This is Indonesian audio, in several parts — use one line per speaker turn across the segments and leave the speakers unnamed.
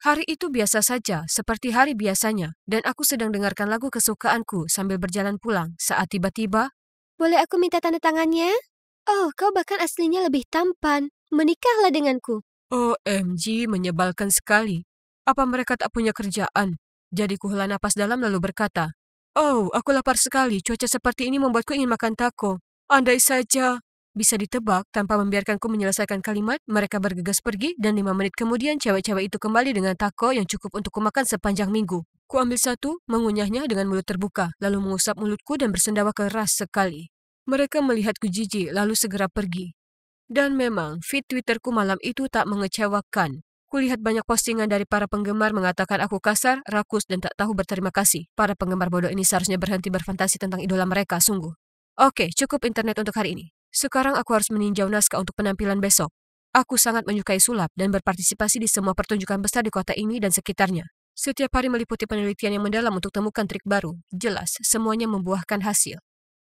Hari itu biasa saja, seperti hari biasanya, dan aku sedang dengarkan lagu kesukaanku sambil berjalan pulang saat tiba-tiba,
Boleh aku minta tanda tangannya? Oh, kau bahkan aslinya lebih tampan. Menikahlah denganku.
OMG, menyebalkan sekali. Apa mereka tak punya kerjaan? Jadi kuhela napas dalam lalu berkata, "Oh, aku lapar sekali. Cuaca seperti ini membuatku ingin makan taco. Andai saja." Bisa ditebak, tanpa membiarkanku menyelesaikan kalimat, mereka bergegas pergi dan 5 menit kemudian cewek-cewek itu kembali dengan taco yang cukup untuk kumakan sepanjang minggu. Ku ambil satu, mengunyahnya dengan mulut terbuka, lalu mengusap mulutku dan bersendawa keras sekali. Mereka melihatku jijik lalu segera pergi. Dan memang, feed Twitterku malam itu tak mengecewakan. Kulihat banyak postingan dari para penggemar mengatakan aku kasar, rakus, dan tak tahu berterima kasih. Para penggemar bodoh ini seharusnya berhenti berfantasi tentang idola mereka, sungguh. Oke, cukup internet untuk hari ini. Sekarang aku harus meninjau naskah untuk penampilan besok. Aku sangat menyukai sulap dan berpartisipasi di semua pertunjukan besar di kota ini dan sekitarnya. Setiap hari meliputi penelitian yang mendalam untuk temukan trik baru. Jelas, semuanya membuahkan hasil.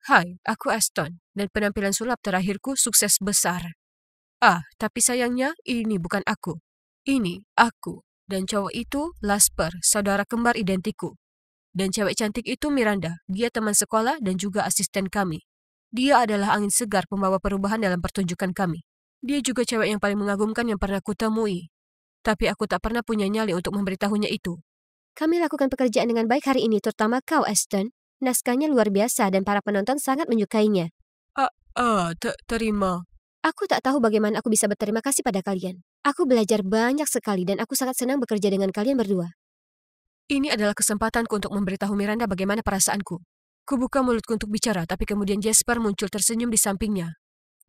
Hai, aku Aston, dan penampilan sulap terakhirku sukses besar. Tapi sayangnya ini bukan aku. Ini aku. Dan cowok itu Lasper, saudara kembar identiku. Dan cewek cantik itu Miranda, dia teman sekolah dan juga asisten kami. Dia adalah angin segar pembawa perubahan dalam pertunjukan kami. Dia juga cewek yang paling mengagumkan yang pernah kutemui. Tapi aku tak pernah punya nyali untuk memberitahunya itu.
Kami lakukan pekerjaan dengan baik hari ini, terutama kau, Ashton. Naskahnya luar biasa dan para penonton sangat menyukainya.
Terima.
Aku tak tahu bagaimana aku bisa berterima kasih pada kalian. Aku belajar banyak sekali dan aku sangat senang bekerja dengan kalian berdua.
Ini adalah kesempatanku untuk memberitahu Miranda bagaimana perasaanku. Kubuka mulutku untuk bicara, tapi kemudian Jasper muncul tersenyum di sampingnya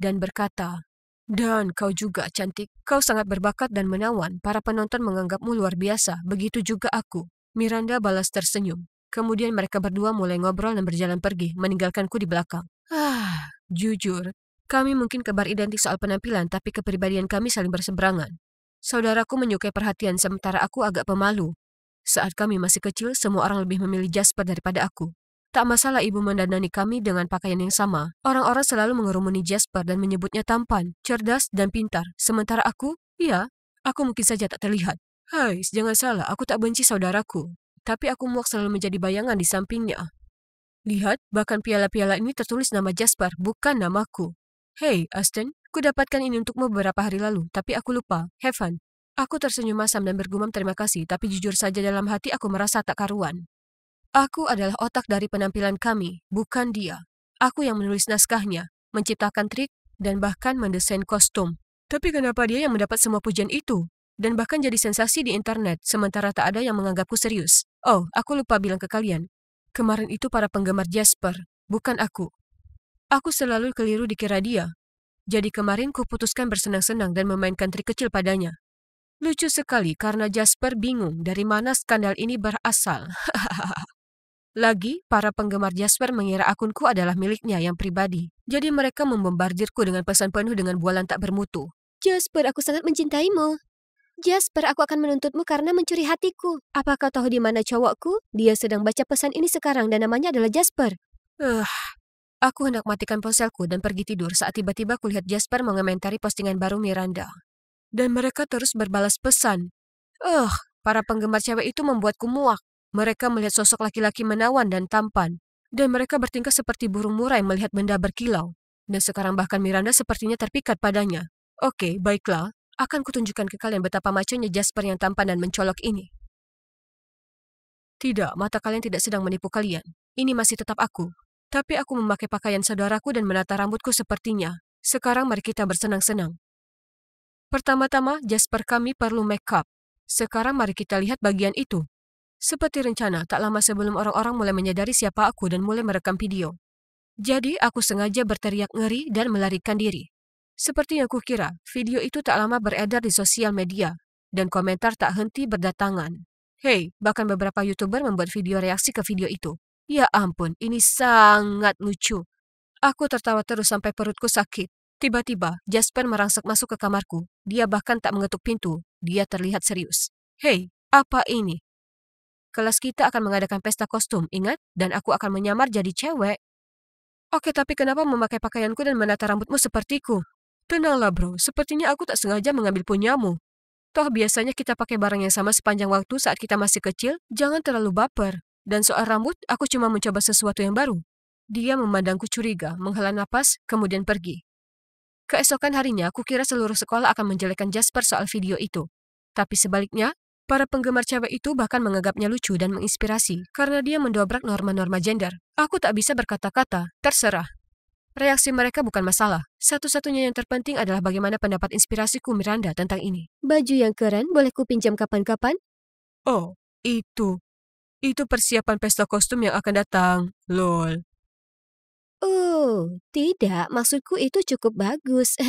dan berkata, "Dan kau juga cantik. Kau sangat berbakat dan menawan. Para penonton menganggapmu luar biasa. Begitu juga aku." Miranda balas tersenyum. Kemudian mereka berdua mulai ngobrol dan berjalan pergi, meninggalkanku di belakang. Jujur, kami mungkin kembar identik soal penampilan, tapi kepribadian kami saling berseberangan. Saudaraku menyukai perhatian, sementara aku agak pemalu. Saat kami masih kecil, semua orang lebih memilih Jasper daripada aku. Tak masalah ibu mendandani kami dengan pakaian yang sama. Orang-orang selalu mengerumuni Jasper dan menyebutnya tampan, cerdas, dan pintar. Sementara aku, ya, aku mungkin saja tak terlihat. Hai, jangan salah, aku tak benci saudaraku. Tapi aku muak selalu menjadi bayangan di sampingnya. Lihat, bahkan piala-piala ini tertulis nama Jasper, bukan namaku. Hei, Aston, ku dapatkan ini untukmu beberapa hari lalu, tapi aku lupa. Have fun. Aku tersenyum masam dan bergumam terima kasih, tapi jujur saja dalam hati aku merasa tak karuan. Aku adalah otak dari penampilan kami, bukan dia. Aku yang menulis naskahnya, menciptakan trik, dan bahkan mendesain kostum. Tapi kenapa dia yang mendapat semua pujian itu? Dan bahkan jadi sensasi di internet, sementara tak ada yang menganggapku serius. Oh, aku lupa bilang ke kalian. Kemarin itu para penggemar Jasper, bukan aku. Aku selalu keliru dikira dia. Jadi kemarin kuputuskan bersenang-senang dan memainkan trik kecil padanya. Lucu sekali karena Jasper bingung dari mana skandal ini berasal. Lagi, para penggemar Jasper mengira akunku adalah miliknya yang pribadi. Jadi mereka membombardirku dengan pesan penuh dengan bualan tak bermutu.
Jasper, aku sangat mencintaimu. Jasper, aku akan menuntutmu karena mencuri hatiku. Apa kau tahu di mana cowokku? Dia sedang baca pesan ini sekarang dan namanya adalah Jasper.
Aku hendak matikan ponselku dan pergi tidur saat tiba-tiba kulihat Jasper mengomentari postingan baru Miranda. Dan mereka terus berbalas pesan. Para penggemar cewek itu membuatku muak. Mereka melihat sosok laki-laki menawan dan tampan. Dan mereka bertingkah seperti burung murai melihat benda berkilau. Dan sekarang bahkan Miranda sepertinya terpikat padanya. Oke, baiklah. Akan kutunjukkan ke kalian betapa maconya Jasper yang tampan dan mencolok ini. Tidak, mata kalian tidak sedang menipu kalian. Ini masih tetap aku. Tapi aku memakai pakaian saudaraku dan menata rambutku sepertinya. Sekarang mari kita bersenang-senang. Pertama-tama, Jasper kami perlu make up. Sekarang mari kita lihat bagian itu. Seperti rencana, tak lama sebelum orang-orang mulai menyadari siapa aku dan mulai merekam video. Jadi, aku sengaja berteriak ngeri dan melarikan diri. Seperti yang kukira, video itu tak lama beredar di sosial media, dan komentar tak henti berdatangan. Hei, bahkan beberapa YouTuber membuat video reaksi ke video itu. Ya ampun, ini sangat lucu. Aku tertawa terus sampai perutku sakit. Tiba-tiba, Jasper merangsek masuk ke kamarku. Dia bahkan tak mengetuk pintu. Dia terlihat serius. Hei, apa ini? Kelas kita akan mengadakan pesta kostum, ingat? Dan aku akan menyamar jadi cewek. Oke, tapi kenapa memakai pakaianku dan menata rambutmu sepertiku? Tenanglah bro, sepertinya aku tak sengaja mengambil punyamu. Toh biasanya kita pakai barang yang sama sepanjang waktu saat kita masih kecil, jangan terlalu baper. Dan soal rambut, aku cuma mencoba sesuatu yang baru. Dia memandangku curiga, menghela napas, kemudian pergi. Keesokan harinya, aku kira seluruh sekolah akan menjelekkan Jasper soal video itu. Tapi sebaliknya, para penggemar cewek itu bahkan menganggapnya lucu dan menginspirasi karena dia mendobrak norma-norma gender. Aku tak bisa berkata-kata, terserah. Reaksi mereka bukan masalah. Satu-satunya yang terpenting adalah bagaimana pendapat inspirasiku Miranda tentang ini.
Baju yang keren boleh kupinjam kapan-kapan?
Oh, itu. Itu persiapan pesta kostum yang akan datang. Lol.
Oh, tidak. Maksudku itu cukup bagus.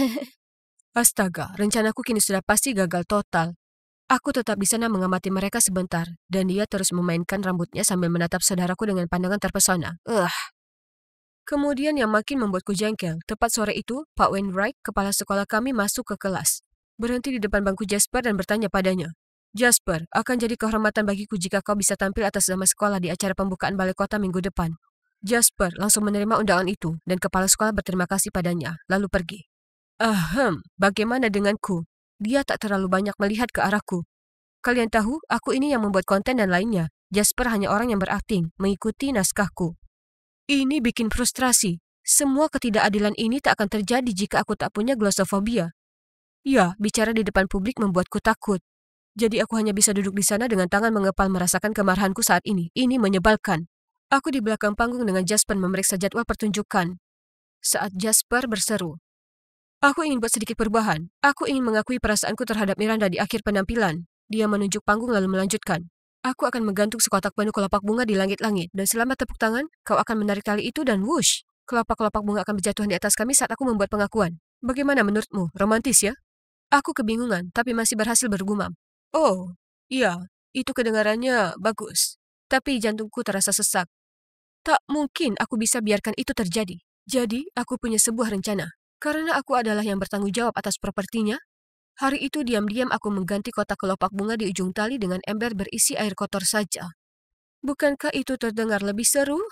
Astaga, rencanaku kini sudah pasti gagal total. Aku tetap di sana mengamati mereka sebentar, dan dia terus memainkan rambutnya sambil menatap saudaraku dengan pandangan terpesona. Kemudian yang makin membuatku jengkel, tepat sore itu, Pak Wainwright, kepala sekolah kami masuk ke kelas. Berhenti di depan bangku Jasper dan bertanya padanya, Jasper, akan jadi kehormatan bagiku jika kau bisa tampil atas nama sekolah di acara pembukaan balai kota minggu depan. Jasper langsung menerima undangan itu, dan kepala sekolah berterima kasih padanya, lalu pergi. Bagaimana denganku? Dia tak terlalu banyak melihat ke arahku. Kalian tahu, aku ini yang membuat konten dan lainnya. Jasper hanya orang yang berakting, mengikuti naskahku. Ini bikin frustrasi. Semua ketidakadilan ini tak akan terjadi jika aku tak punya glossophobiia. Ya, bicara di depan publik membuatku takut. Jadi aku hanya bisa duduk di sana dengan tangan mengepal merasakan kemarahanku saat ini. Ini menyebalkan. Aku di belakang panggung dengan Jasper memeriksa jadwal pertunjukan. Saat Jasper berseru, aku ingin buat sedikit perubahan. Aku ingin mengakui perasaanku terhadap Miranda di akhir penampilan. Dia menunjuk panggung lalu melanjutkan. Aku akan menggantung sekotak penuh kelopak bunga di langit-langit. Dan selama tepuk tangan, kau akan menarik tali itu dan whoosh. Kelopak-kelopak bunga akan berjatuhan di atas kami saat aku membuat pengakuan. Bagaimana menurutmu? Romantis ya? Aku kebingungan, tapi masih berhasil bergumam. Oh, iya, itu kedengarannya bagus. Tapi jantungku terasa sesak. Tak mungkin aku bisa biarkan itu terjadi. Jadi, aku punya sebuah rencana. Karena aku adalah yang bertanggung jawab atas propertinya, hari itu diam-diam aku mengganti kotak kelopak bunga di ujung tali dengan ember berisi air kotor saja. Bukankah itu terdengar lebih seru?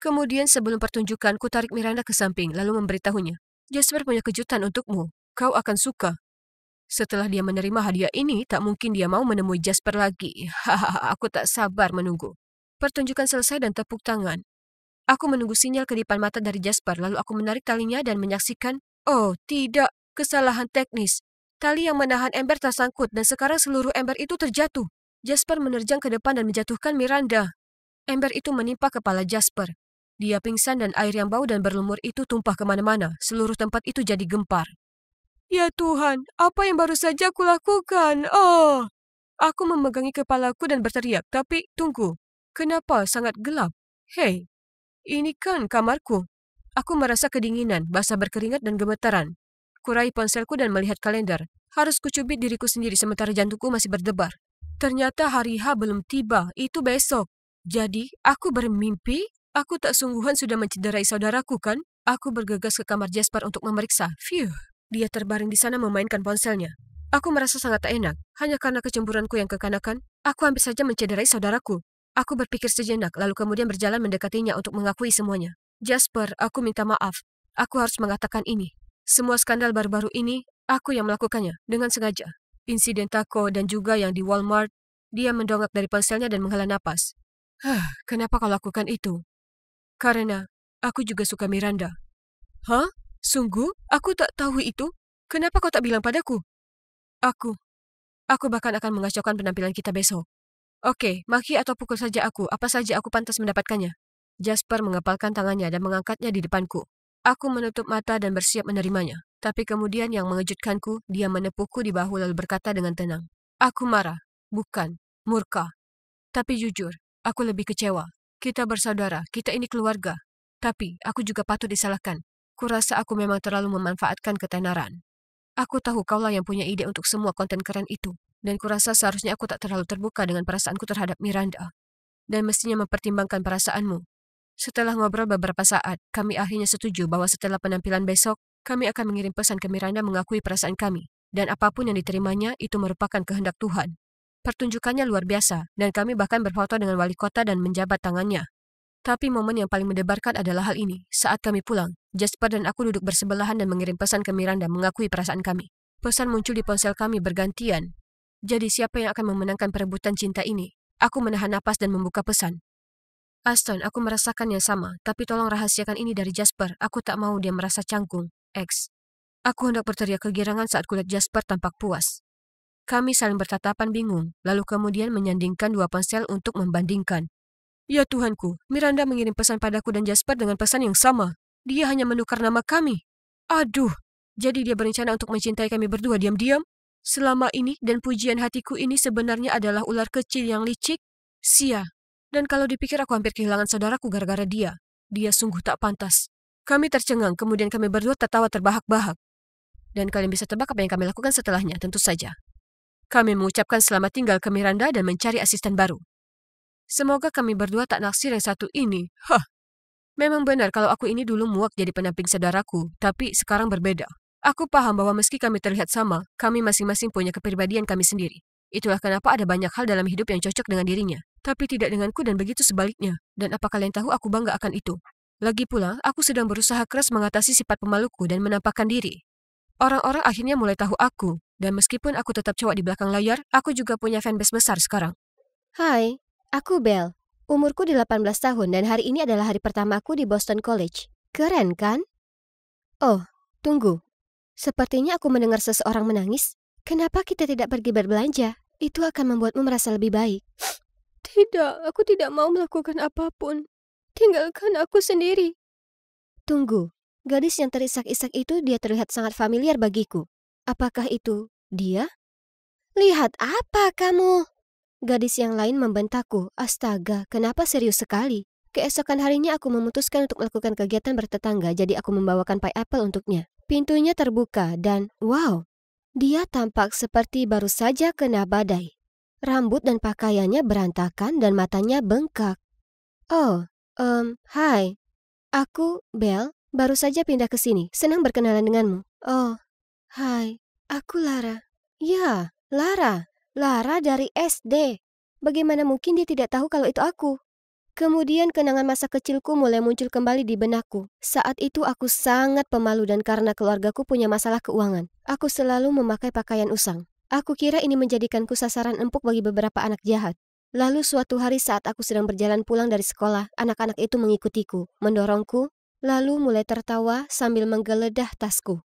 Kemudian sebelum pertunjukan, ku tarik Miranda ke samping, lalu memberitahunya. Jasper punya kejutan untukmu. Kau akan suka. Setelah dia menerima hadiah ini, tak mungkin dia mau menemui Jasper lagi. Hahaha, aku tak sabar menunggu. Pertunjukan selesai dan tepuk tangan. Aku menunggu sinyal kedipan mata dari Jasper, lalu aku menarik talinya dan menyaksikan, oh tidak, kesalahan teknis. Tali yang menahan ember tersangkut dan sekarang seluruh ember itu terjatuh. Jasper menerjang ke depan dan menjatuhkan Miranda. Ember itu menimpa kepala Jasper. Dia pingsan dan air yang bau dan berlumur itu tumpah kemana-mana. Seluruh tempat itu jadi gempar. Ya Tuhan, apa yang baru saja aku lakukan? Oh! Aku memegangi kepalaku dan berteriak, tapi tunggu. Kenapa sangat gelap? Hei! Ini kan kamarku. Aku merasa kedinginan, basah berkeringat dan gemetaran. Kurai ponselku dan melihat kalender. Harus kucubit diriku sendiri sementara jantungku masih berdebar. Ternyata hari H belum tiba, itu besok. Jadi, aku bermimpi? Aku tak sungguhan sudah mencederai saudaraku kan? Aku bergegas ke kamar Jasper untuk memeriksa. Phew, dia terbaring di sana memainkan ponselnya. Aku merasa sangat tak enak. Hanya karena kecemburuanku yang kekanakan, aku hampir saja mencederai saudaraku. Aku berpikir sejenak, lalu kemudian berjalan mendekatinya untuk mengakui semuanya. Jasper, aku minta maaf. Aku harus mengatakan ini. Semua skandal baru-baru ini, aku yang melakukannya, dengan sengaja. Insiden Taco dan juga yang di Walmart, dia mendongak dari ponselnya dan menghela napas. Kenapa kau lakukan itu? Karena aku juga suka Miranda. Hah? Sungguh? Aku tak tahu itu. Kenapa kau tak bilang padaku? Aku bahkan akan mengacaukan penampilan kita besok. Oke, maki atau pukul saja aku, apa saja aku pantas mendapatkannya. Jasper mengepalkan tangannya dan mengangkatnya di depanku. Aku menutup mata dan bersiap menerimanya. Tapi kemudian yang mengejutkanku, dia menepukku di bahu lalu berkata dengan tenang. Aku marah, bukan murka. Tapi jujur, aku lebih kecewa. Kita bersaudara, kita ini keluarga. Tapi aku juga patut disalahkan. Kurasa aku memang terlalu memanfaatkan ketenaran. Aku tahu kaulah yang punya ide untuk semua konten keren itu. Dan kurasa seharusnya aku tak terlalu terbuka dengan perasaanku terhadap Miranda. Dan mestinya mempertimbangkan perasaanmu. Setelah ngobrol beberapa saat, kami akhirnya setuju bahwa setelah penampilan besok, kami akan mengirim pesan ke Miranda mengakui perasaan kami. Dan apapun yang diterimanya, itu merupakan kehendak Tuhan. Pertunjukannya luar biasa, dan kami bahkan berfoto dengan wali kota dan menjabat tangannya. Tapi momen yang paling mendebarkan adalah hal ini. Saat kami pulang, Jasper dan aku duduk bersebelahan dan mengirim pesan ke Miranda mengakui perasaan kami. Pesan muncul di ponsel kami bergantian. Jadi siapa yang akan memenangkan perebutan cinta ini? Aku menahan napas dan membuka pesan. Aston, aku merasakan yang sama, tapi tolong rahasiakan ini dari Jasper. Aku tak mau dia merasa canggung. X. Aku hendak berteriak kegirangan saat kulihat Jasper tampak puas. Kami saling bertatapan bingung, lalu kemudian menyandingkan dua ponsel untuk membandingkan. Ya Tuhanku, Miranda mengirim pesan padaku dan Jasper dengan pesan yang sama. Dia hanya menukar nama kami. Aduh, jadi dia berencana untuk mencintai kami berdua diam-diam? Selama ini dan pujian hatiku ini sebenarnya adalah ular kecil yang licik? Sia. Dan kalau dipikir aku hampir kehilangan saudaraku gara-gara dia. Dia sungguh tak pantas. Kami tercengang, kemudian kami berdua tertawa terbahak-bahak. Dan kalian bisa tebak apa yang kami lakukan setelahnya, tentu saja. Kami mengucapkan selamat tinggal ke Miranda dan mencari asisten baru. Semoga kami berdua tak naksir yang satu ini. Hah. Memang benar kalau aku ini dulu muak jadi penamping saudaraku, tapi sekarang berbeda. Aku paham bahwa meski kami terlihat sama, kami masing-masing punya kepribadian kami sendiri. Itulah kenapa ada banyak hal dalam hidup yang cocok dengan dirinya. Tapi tidak denganku dan begitu sebaliknya. Dan apa kalian tahu aku bangga akan itu. Lagi pula, aku sedang berusaha keras mengatasi sifat pemaluku dan menampakkan diri. Orang-orang akhirnya mulai tahu aku. Dan meskipun aku tetap cowok di belakang layar, aku juga punya fanbase besar sekarang.
Hai, aku Belle. Umurku 18 tahun dan hari ini adalah hari pertamaku di Boston College. Keren kan? Oh, tunggu. Sepertinya aku mendengar seseorang menangis. Kenapa kita tidak pergi berbelanja? Itu akan membuatmu merasa lebih baik. Tidak, aku tidak mau melakukan apapun. Tinggalkan aku sendiri. Tunggu, gadis yang terisak-isak itu dia terlihat sangat familiar bagiku. Apakah itu dia? Lihat apa kamu? Gadis yang lain membentakku. Astaga, kenapa serius sekali? Keesokan harinya aku memutuskan untuk melakukan kegiatan bertetangga, jadi aku membawakan pie apple untuknya. Pintunya terbuka dan, wow, dia tampak seperti baru saja kena badai. Rambut dan pakaiannya berantakan dan matanya bengkak. Oh, hai. Aku, Belle, baru saja pindah ke sini. Senang berkenalan denganmu. Oh, hai. Aku Lara. Ya, Lara. Lara dari SD. Bagaimana mungkin dia tidak tahu kalau itu aku? Kemudian kenangan masa kecilku mulai muncul kembali di benakku. Saat itu aku sangat pemalu dan karena keluargaku punya masalah keuangan, aku selalu memakai pakaian usang. Aku kira ini menjadikanku sasaran empuk bagi beberapa anak jahat. Lalu suatu hari saat aku sedang berjalan pulang dari sekolah, anak-anak itu mengikutiku, mendorongku, lalu mulai tertawa sambil menggeledah tasku.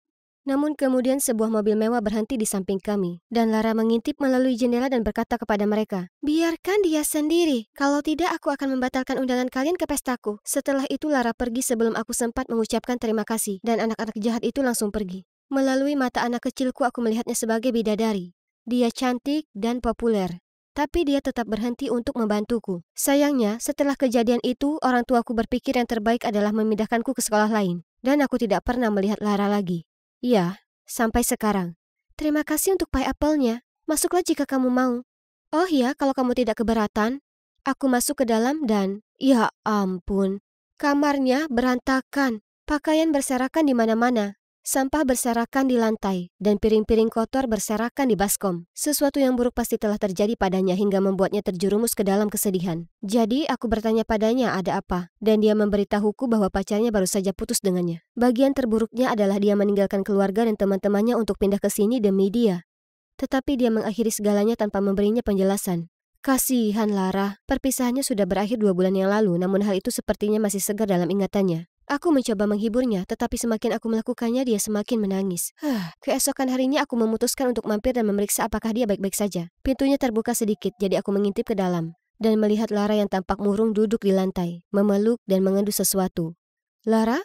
Namun kemudian sebuah mobil mewah berhenti di samping kami, dan Lara mengintip melalui jendela dan berkata kepada mereka, "Biarkan dia sendiri, kalau tidak aku akan membatalkan undangan kalian ke pestaku." Setelah itu Lara pergi sebelum aku sempat mengucapkan terima kasih, dan anak-anak jahat itu langsung pergi. Melalui mata anak kecilku aku melihatnya sebagai bidadari. Dia cantik dan populer, tapi dia tetap berhenti untuk membantuku. Sayangnya, setelah kejadian itu, orang tuaku berpikir yang terbaik adalah memindahkanku ke sekolah lain, dan aku tidak pernah melihat Lara lagi. Ya, sampai sekarang. Terima kasih untuk pie apple-nya. Masuklah jika kamu mau. Oh ya, kalau kamu tidak keberatan. Aku masuk ke dalam dan, ya ampun, kamarnya berantakan. Pakaian berserakan di mana-mana. Sampah berserakan di lantai, dan piring-piring kotor berserakan di baskom. Sesuatu yang buruk pasti telah terjadi padanya hingga membuatnya terjerumus ke dalam kesedihan. Jadi aku bertanya padanya ada apa, dan dia memberitahuku bahwa pacarnya baru saja putus dengannya. Bagian terburuknya adalah dia meninggalkan keluarga dan teman-temannya untuk pindah ke sini demi dia. Tetapi dia mengakhiri segalanya tanpa memberinya penjelasan. Kasihan Lara, perpisahannya sudah berakhir 2 bulan yang lalu, namun hal itu sepertinya masih segar dalam ingatannya. Aku mencoba menghiburnya, tetapi semakin aku melakukannya, dia semakin menangis. Keesokan harinya aku memutuskan untuk mampir dan memeriksa apakah dia baik-baik saja. Pintunya terbuka sedikit, jadi aku mengintip ke dalam. Dan melihat Lara yang tampak murung duduk di lantai, memeluk dan mengendus sesuatu. Lara,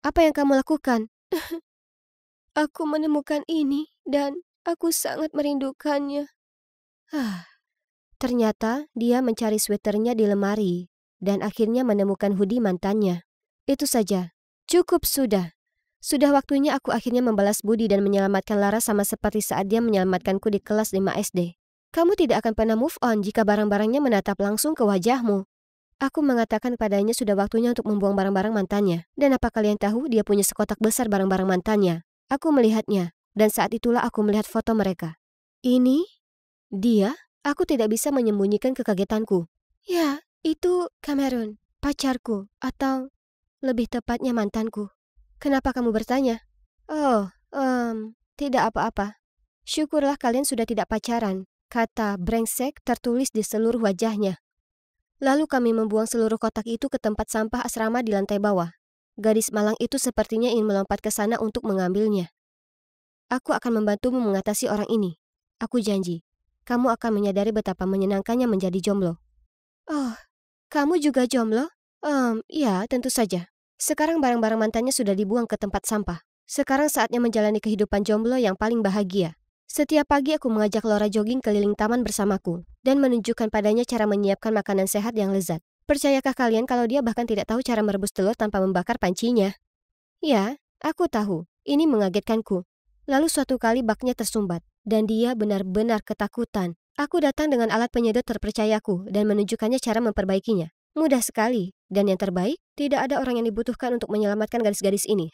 apa yang kamu lakukan? Aku menemukan ini, dan aku sangat merindukannya. Ternyata dia mencari sweaternya di lemari, dan akhirnya menemukan hoodie mantannya. Itu saja. Cukup sudah. Sudah waktunya aku akhirnya membalas budi dan menyelamatkan Lara sama seperti saat dia menyelamatkanku di kelas 5 SD. Kamu tidak akan pernah move on jika barang-barangnya menatap langsung ke wajahmu. Aku mengatakan padanya sudah waktunya untuk membuang barang-barang mantannya. Dan apa kalian tahu, dia punya sekotak besar barang-barang mantannya. Aku melihatnya, dan saat itulah aku melihat foto mereka. Ini? Dia? Aku tidak bisa menyembunyikan kekagetanku. Ya, itu Cameron, pacarku, atau lebih tepatnya mantanku. Kenapa kamu bertanya? Oh, tidak apa-apa. Syukurlah kalian sudah tidak pacaran. Kata brengsek tertulis di seluruh wajahnya. Lalu kami membuang seluruh kotak itu ke tempat sampah asrama di lantai bawah. Gadis malang itu sepertinya ingin melompat ke sana untuk mengambilnya. Aku akan membantumu mengatasi orang ini. Aku janji. Kamu akan menyadari betapa menyenangkannya menjadi jomblo. Oh, kamu juga jomblo? Ya, tentu saja. Sekarang barang-barang mantannya sudah dibuang ke tempat sampah. Sekarang saatnya menjalani kehidupan jomblo yang paling bahagia. Setiap pagi aku mengajak Laura jogging keliling taman bersamaku dan menunjukkan padanya cara menyiapkan makanan sehat yang lezat. Percayakah kalian kalau dia bahkan tidak tahu cara merebus telur tanpa membakar pancinya? Ya, aku tahu. Ini mengagetkanku. Lalu suatu kali baknya tersumbat dan dia benar-benar ketakutan. Aku datang dengan alat penyedot terpercayaku dan menunjukkannya cara memperbaikinya. Mudah sekali. Dan yang terbaik, tidak ada orang yang dibutuhkan untuk menyelamatkan gadis-gadis ini.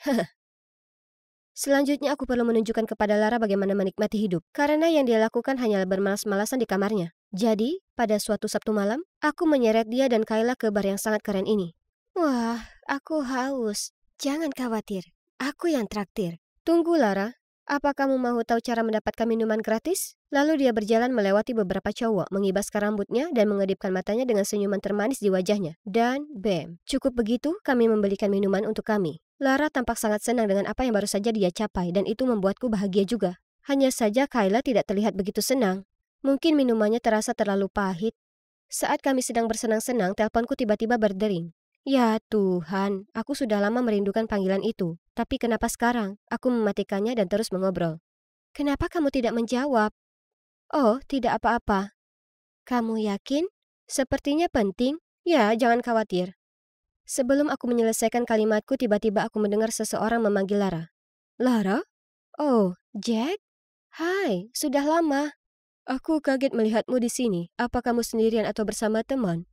Selanjutnya aku perlu menunjukkan kepada Lara bagaimana menikmati hidup, karena yang dia lakukan hanyalah bermalas-malasan di kamarnya. Jadi, pada suatu Sabtu malam, aku menyeret dia dan Kayla ke bar yang sangat keren ini. Wah, aku haus. Jangan khawatir, aku yang traktir. Tunggu Lara, apa kamu mau tahu cara mendapatkan minuman gratis? Lalu dia berjalan melewati beberapa cowok, mengibaskan rambutnya dan mengedipkan matanya dengan senyuman termanis di wajahnya. Dan, bam, cukup begitu kami membelikan minuman untuk kami. Lara tampak sangat senang dengan apa yang baru saja dia capai dan itu membuatku bahagia juga. Hanya saja Kayla tidak terlihat begitu senang. Mungkin minumannya terasa terlalu pahit. Saat kami sedang bersenang-senang, teleponku tiba-tiba berdering. Ya Tuhan, aku sudah lama merindukan panggilan itu. Tapi kenapa sekarang? Aku mematikannya dan terus mengobrol. Kenapa kamu tidak menjawab? Oh, tidak apa-apa. Kamu yakin? Sepertinya penting. Ya, jangan khawatir. Sebelum aku menyelesaikan kalimatku, tiba-tiba aku mendengar seseorang memanggil Lara. Lara? Oh, Jack? Hai, sudah lama. Aku kaget melihatmu di sini. Apa kamu sendirian atau bersama teman?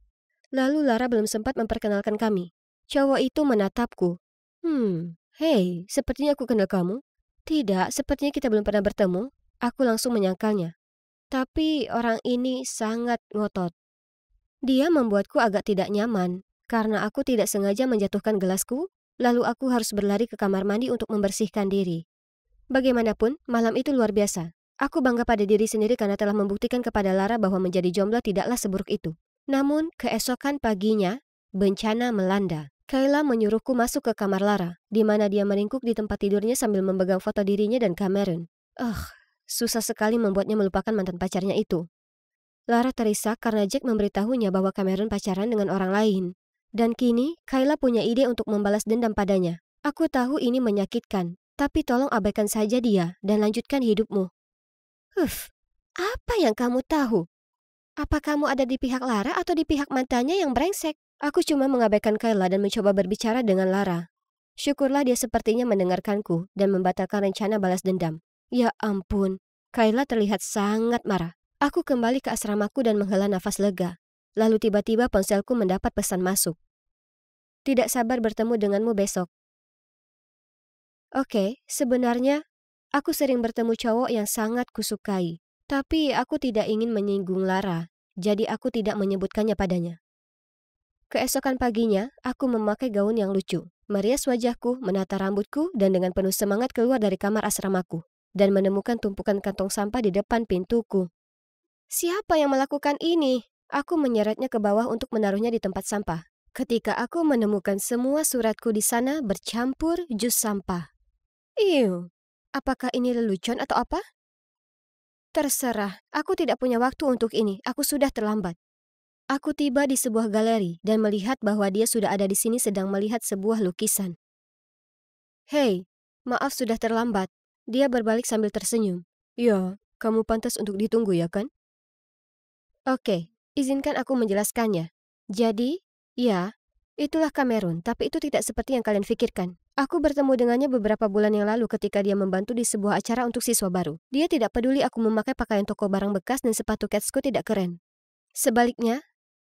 Lalu Lara belum sempat memperkenalkan kami. Cowok itu menatapku. Hei, sepertinya aku kenal kamu. Tidak, sepertinya kita belum pernah bertemu. Aku langsung menyangkalnya. Tapi orang ini sangat ngotot. Dia membuatku agak tidak nyaman. Karena aku tidak sengaja menjatuhkan gelasku, lalu aku harus berlari ke kamar mandi untuk membersihkan diri. Bagaimanapun, malam itu luar biasa. Aku bangga pada diri sendiri karena telah membuktikan kepada Lara bahwa menjadi jomblo tidaklah seburuk itu. Namun, keesokan paginya, bencana melanda. Kayla menyuruhku masuk ke kamar Lara, di mana dia meringkuk di tempat tidurnya sambil memegang foto dirinya dan Cameron. Susah sekali membuatnya melupakan mantan pacarnya itu. Lara terisak karena Jack memberitahunya bahwa Cameron pacaran dengan orang lain. Dan kini, Kayla punya ide untuk membalas dendam padanya. Aku tahu ini menyakitkan, tapi tolong abaikan saja dia dan lanjutkan hidupmu. Apa yang kamu tahu? Apa kamu ada di pihak Lara atau di pihak mantannya yang brengsek? Aku cuma mengabaikan Kayla dan mencoba berbicara dengan Lara. Syukurlah dia sepertinya mendengarkanku dan membatalkan rencana balas dendam. Ya ampun, Kayla terlihat sangat marah. Aku kembali ke asramaku dan menghela nafas lega. Lalu tiba-tiba ponselku mendapat pesan masuk. Tidak sabar bertemu denganmu besok. Oke, sebenarnya aku sering bertemu cowok yang sangat kusukai. Tapi aku tidak ingin menyinggung Lara, jadi aku tidak menyebutkannya padanya. Keesokan paginya, aku memakai gaun yang lucu, merias wajahku, menata rambutku, dan dengan penuh semangat keluar dari kamar asramaku, dan menemukan tumpukan kantong sampah di depan pintuku. Siapa yang melakukan ini? Aku menyeretnya ke bawah untuk menaruhnya di tempat sampah. Ketika aku menemukan semua suratku di sana bercampur jus sampah. Apakah ini lelucon atau apa? Terserah, aku tidak punya waktu untuk ini, aku sudah terlambat. Aku tiba di sebuah galeri dan melihat bahwa dia sudah ada di sini sedang melihat sebuah lukisan. Hei, maaf sudah terlambat. Dia berbalik sambil tersenyum. Ya, kamu pantas untuk ditunggu ya kan? Oke, izinkan aku menjelaskannya. Jadi, ya, itulah Cameron, tapi itu tidak seperti yang kalian pikirkan. Aku bertemu dengannya beberapa bulan yang lalu ketika dia membantu di sebuah acara untuk siswa baru. Dia tidak peduli aku memakai pakaian toko barang bekas dan sepatu Ketsku tidak keren. Sebaliknya,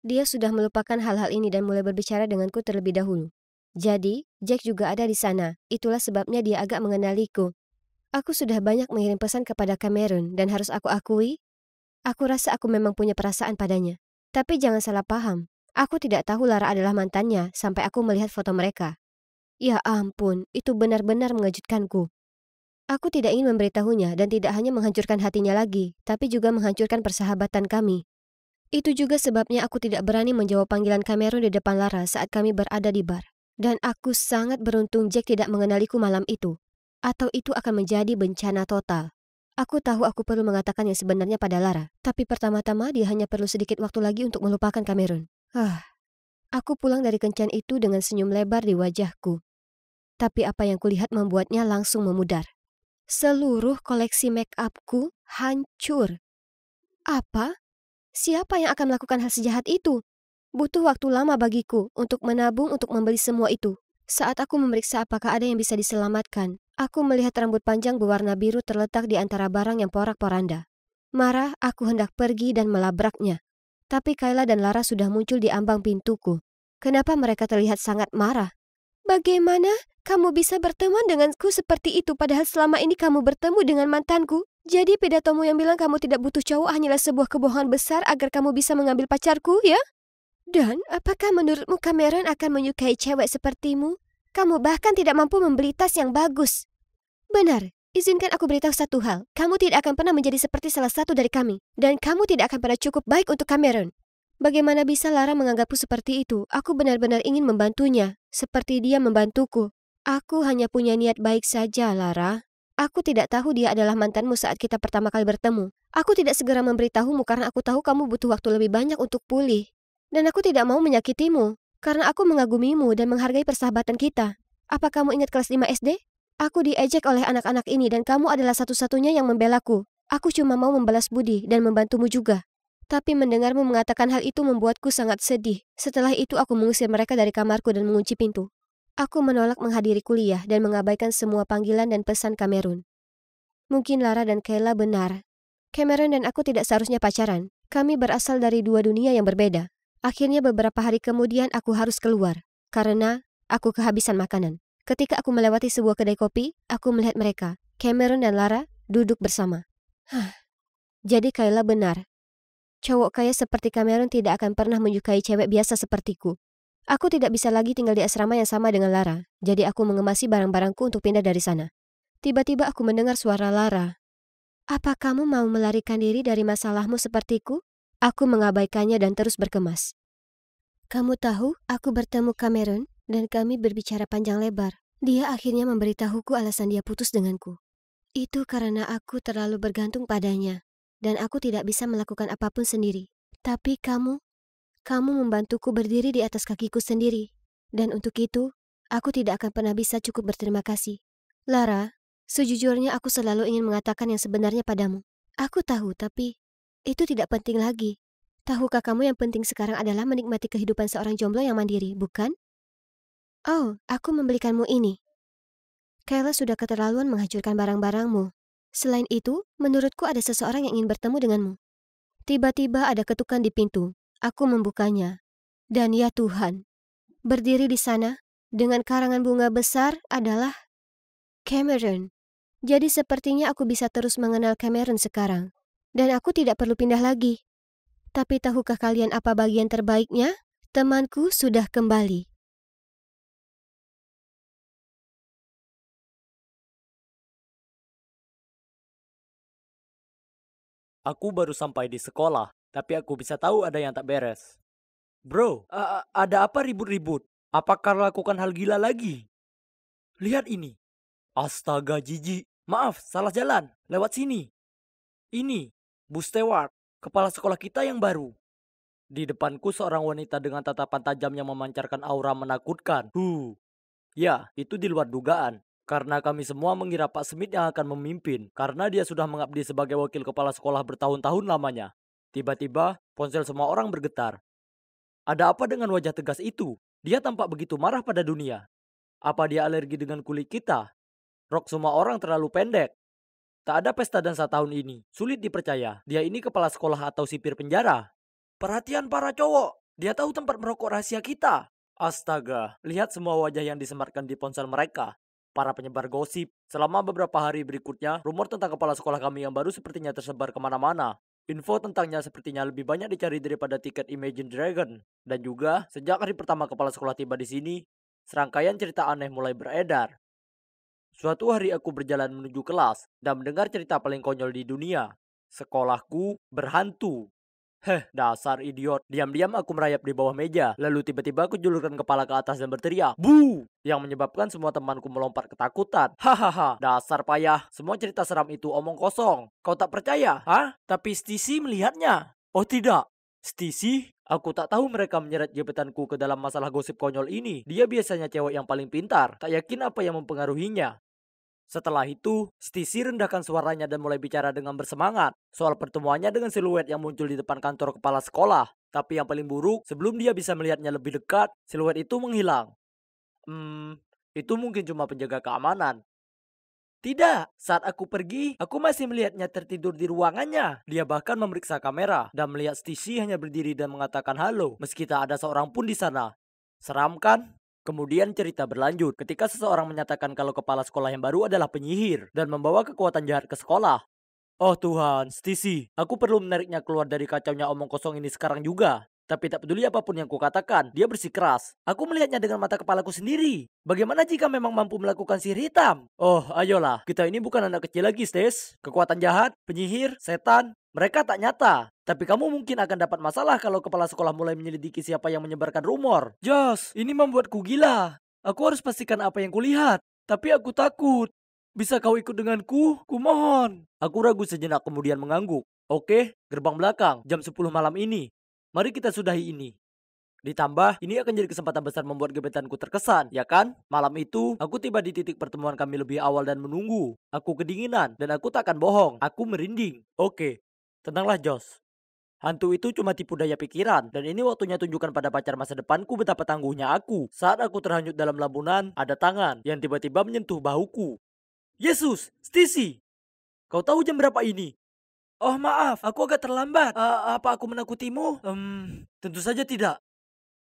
dia sudah melupakan hal-hal ini dan mulai berbicara denganku terlebih dahulu. Jadi, Jack juga ada di sana. Itulah sebabnya dia agak mengenaliku. Aku sudah banyak mengirim pesan kepada Cameron dan harus aku akui, aku rasa aku memang punya perasaan padanya. Tapi jangan salah paham. Aku tidak tahu Lara adalah mantannya sampai aku melihat foto mereka. Ya ampun, itu benar-benar mengejutkanku. Aku tidak ingin memberitahunya dan tidak hanya menghancurkan hatinya lagi, tapi juga menghancurkan persahabatan kami. Itu juga sebabnya aku tidak berani menjawab panggilan Cameron di depan Lara saat kami berada di bar. Dan aku sangat beruntung Jack tidak mengenaliku malam itu. Atau itu akan menjadi bencana total. Aku tahu aku perlu mengatakan yang sebenarnya pada Lara, tapi pertama-tama dia hanya perlu sedikit waktu lagi untuk melupakan Cameron. Aku pulang dari kencan itu dengan senyum lebar di wajahku. Tapi apa yang kulihat membuatnya langsung memudar. Seluruh koleksi make upku hancur. Apa? Siapa yang akan melakukan hal sejahat itu? Butuh waktu lama bagiku untuk menabung untuk membeli semua itu. Saat aku memeriksa apakah ada yang bisa diselamatkan, aku melihat rambut panjang berwarna biru terletak di antara barang yang porak-poranda. Marah, aku hendak pergi dan melabraknya. Tapi Kayla dan Lara sudah muncul di ambang pintuku. Kenapa mereka terlihat sangat marah? Bagaimana kamu bisa berteman denganku seperti itu padahal selama ini kamu bertemu dengan mantanku? Jadi pidatomu yang bilang kamu tidak butuh cowok hanyalah sebuah kebohongan besar agar kamu bisa mengambil pacarku, ya? Dan apakah menurutmu Cameron akan menyukai cewek sepertimu? Kamu bahkan tidak mampu membeli tas yang bagus. Benar, izinkan aku beritahu satu hal. Kamu tidak akan pernah menjadi seperti salah satu dari kami. Dan kamu tidak akan pernah cukup baik untuk Cameron. Bagaimana bisa Lara menganggapku seperti itu? Aku benar-benar ingin membantunya, seperti dia membantuku. Aku hanya punya niat baik saja, Lara. Aku tidak tahu dia adalah mantanmu saat kita pertama kali bertemu. Aku tidak segera memberitahumu karena aku tahu kamu butuh waktu lebih banyak untuk pulih. Dan aku tidak mau menyakitimu, karena aku mengagumimu dan menghargai persahabatan kita. Apa kamu ingat kelas 5 SD? Aku diejek oleh anak-anak ini dan kamu adalah satu-satunya yang membelaku. Aku cuma mau membalas budi dan membantumu juga. Tapi mendengarmu mengatakan hal itu membuatku sangat sedih. Setelah itu aku mengusir mereka dari kamarku dan mengunci pintu. Aku menolak menghadiri kuliah dan mengabaikan semua panggilan dan pesan Cameron. Mungkin Lara dan Kayla benar. Cameron dan aku tidak seharusnya pacaran. Kami berasal dari dua dunia yang berbeda. Akhirnya beberapa hari kemudian aku harus keluar. Karena aku kehabisan makanan. Ketika aku melewati sebuah kedai kopi, aku melihat mereka, Cameron dan Lara, duduk bersama. Jadi Kayla benar. Cowok kaya seperti Cameron tidak akan pernah menyukai cewek biasa sepertiku. Aku tidak bisa lagi tinggal di asrama yang sama dengan Lara, jadi aku mengemasi barang-barangku untuk pindah dari sana. Tiba-tiba aku mendengar suara Lara. Apa kamu mau melarikan diri dari masalahmu sepertiku? Aku mengabaikannya dan terus berkemas. Kamu tahu, aku bertemu Cameron dan kami berbicara panjang lebar. Dia akhirnya memberitahuku alasan dia putus denganku. Itu karena aku terlalu bergantung padanya. Dan aku tidak bisa melakukan apapun sendiri. Tapi kamu membantuku berdiri di atas kakiku sendiri. Dan untuk itu, aku tidak akan pernah bisa cukup berterima kasih. Lara, sejujurnya aku selalu ingin mengatakan yang sebenarnya padamu. Aku tahu, tapi itu tidak penting lagi. Tahukah kamu yang penting sekarang adalah menikmati kehidupan seorang jomblo yang mandiri, bukan? Oh, aku membelikanmu ini. Kayla sudah keterlaluan menghancurkan barang-barangmu. Selain itu, menurutku ada seseorang yang ingin bertemu denganmu. Tiba-tiba ada ketukan di pintu. Aku membukanya. Dan ya Tuhan, berdiri di sana, dengan karangan bunga besar adalah Cameron. Jadi sepertinya aku bisa terus mengenal Cameron sekarang. Dan aku tidak perlu pindah lagi. Tapi tahukah kalian apa bagian terbaiknya? Temanku sudah kembali.
Aku baru sampai di sekolah, tapi aku bisa tahu ada yang tak beres. Bro, ada apa ribut-ribut? Apakah lakukan hal gila lagi? Lihat ini. Astaga, jijik. Maaf, salah jalan. Lewat sini. Ini, Bu Stewart, kepala sekolah kita yang baru. Di depanku seorang wanita dengan tatapan tajam yang memancarkan aura menakutkan. Ya, itu di luar dugaan. Karena kami semua mengira Pak Smith yang akan memimpin. Karena dia sudah mengabdi sebagai wakil kepala sekolah bertahun-tahun lamanya. Tiba-tiba, ponsel semua orang bergetar. Ada apa dengan wajah tegas itu? Dia tampak begitu marah pada dunia. Apa dia alergi dengan kulit kita? Rok semua orang terlalu pendek. Tak ada pesta dansa tahun ini. Sulit dipercaya. Dia ini kepala sekolah atau sipir penjara. Perhatian para cowok. Dia tahu tempat merokok rahasia kita. Astaga, lihat semua wajah yang disematkan di ponsel mereka. Para penyebar gosip. Selama beberapa hari berikutnya, rumor tentang kepala sekolah kami yang baru sepertinya tersebar kemana-mana. Info tentangnya sepertinya lebih banyak dicari daripada tiket Imagine Dragon. Dan juga, sejak hari pertama kepala sekolah tiba di sini, serangkaian cerita aneh mulai beredar. Suatu hari aku berjalan menuju kelas dan mendengar cerita paling konyol di dunia. Sekolahku berhantu. Dasar idiot. Diam-diam aku merayap di bawah meja. Lalu tiba-tiba aku julurkan kepala ke atas dan berteriak, "Bu!" Yang menyebabkan semua temanku melompat ketakutan. Hahaha, dasar payah. Semua cerita seram itu omong kosong. Kau tak percaya? Hah? Tapi Stacy melihatnya. Oh tidak. Stacy? Aku tak tahu mereka menyeret gebetanku ke dalam masalah gosip konyol ini. Dia biasanya cewek yang paling pintar. Tak yakin apa yang mempengaruhinya. Setelah itu, Stacy rendahkan suaranya dan mulai bicara dengan bersemangat soal pertemuannya dengan siluet yang muncul di depan kantor kepala sekolah. Tapi yang paling buruk, sebelum dia bisa melihatnya lebih dekat, siluet itu menghilang. Itu mungkin cuma penjaga keamanan. Tidak, saat aku pergi, aku masih melihatnya tertidur di ruangannya. Dia bahkan memeriksa kamera dan melihat Stacy hanya berdiri dan mengatakan halo, meski tak ada seorang pun di sana. Seram kan? Kemudian cerita berlanjut ketika seseorang menyatakan kalau kepala sekolah yang baru adalah penyihir dan membawa kekuatan jahat ke sekolah. Oh Tuhan, Stacy, aku perlu menariknya keluar dari kacaunya omong kosong ini sekarang juga. Tapi tak peduli apapun yang kukatakan, dia bersikeras. Aku melihatnya dengan mata kepalaku sendiri. Bagaimana jika memang mampu melakukan sihir hitam? Oh, ayolah, kita ini bukan anak kecil lagi, Stace. Kekuatan jahat, penyihir, setan, mereka tak nyata. Tapi kamu mungkin akan dapat masalah kalau kepala sekolah mulai menyelidiki siapa yang menyebarkan rumor. Josh, ini membuatku gila. Aku harus pastikan apa yang kulihat. Tapi aku takut. Bisa kau ikut denganku? Kumohon. Aku ragu sejenak kemudian mengangguk. Oke, gerbang belakang, jam 10 malam ini. Mari kita sudahi ini. Ditambah, ini akan jadi kesempatan besar membuat gebetanku terkesan, ya kan? Malam itu, aku tiba di titik pertemuan kami lebih awal dan menunggu. Aku kedinginan, dan aku tak akan bohong. Aku merinding. Oke, tenanglah Josh. Hantu itu cuma tipu daya pikiran, dan ini waktunya tunjukkan pada pacar masa depanku betapa tangguhnya aku. Saat aku terhanyut dalam lamunan, ada tangan yang tiba-tiba menyentuh bahuku. Yesus, Stacy, kau tahu jam berapa ini? Oh maaf, aku agak terlambat. Apa aku menakutimu? Tentu saja tidak.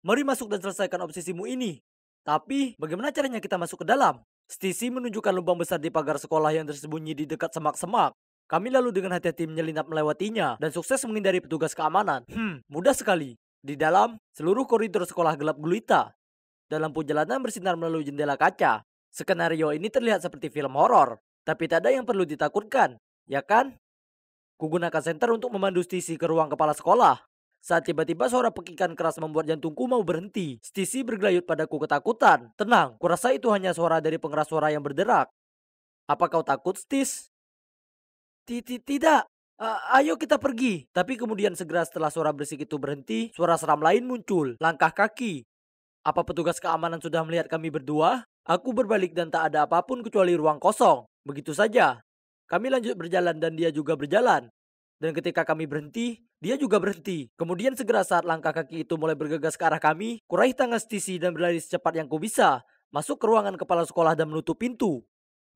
Mari masuk dan selesaikan obsesimu ini. Tapi, bagaimana caranya kita masuk ke dalam? Stacy menunjukkan lubang besar di pagar sekolah yang tersembunyi di dekat semak-semak. Kami lalu dengan hati-hati menyelinap melewatinya dan sukses menghindari petugas keamanan. Mudah sekali. Di dalam, seluruh koridor sekolah gelap gulita. Dan lampu jalanan bersinar melalui jendela kaca. Skenario ini terlihat seperti film horor, tapi tak ada yang perlu ditakutkan, ya kan? Kugunakan senter untuk memandu Stacy ke ruang kepala sekolah. Saat tiba-tiba suara pekikan keras membuat jantungku mau berhenti. Stacy bergelayut padaku ketakutan. Tenang, kurasa itu hanya suara dari pengeras suara yang berderak. Apa kau takut, Stis? Tidak. Ayo kita pergi. Tapi kemudian segera setelah suara berisik itu berhenti, suara seram lain muncul. Langkah kaki. Apa petugas keamanan sudah melihat kami berdua? Aku berbalik dan tak ada apapun kecuali ruang kosong. Begitu saja. Kami lanjut berjalan dan dia juga berjalan. Dan ketika kami berhenti, dia juga berhenti. Kemudian segera saat langkah kaki itu mulai bergegas ke arah kami, kuraih tangan Stacy dan berlari secepat yang ku bisa. Masuk ke ruangan kepala sekolah dan menutup pintu.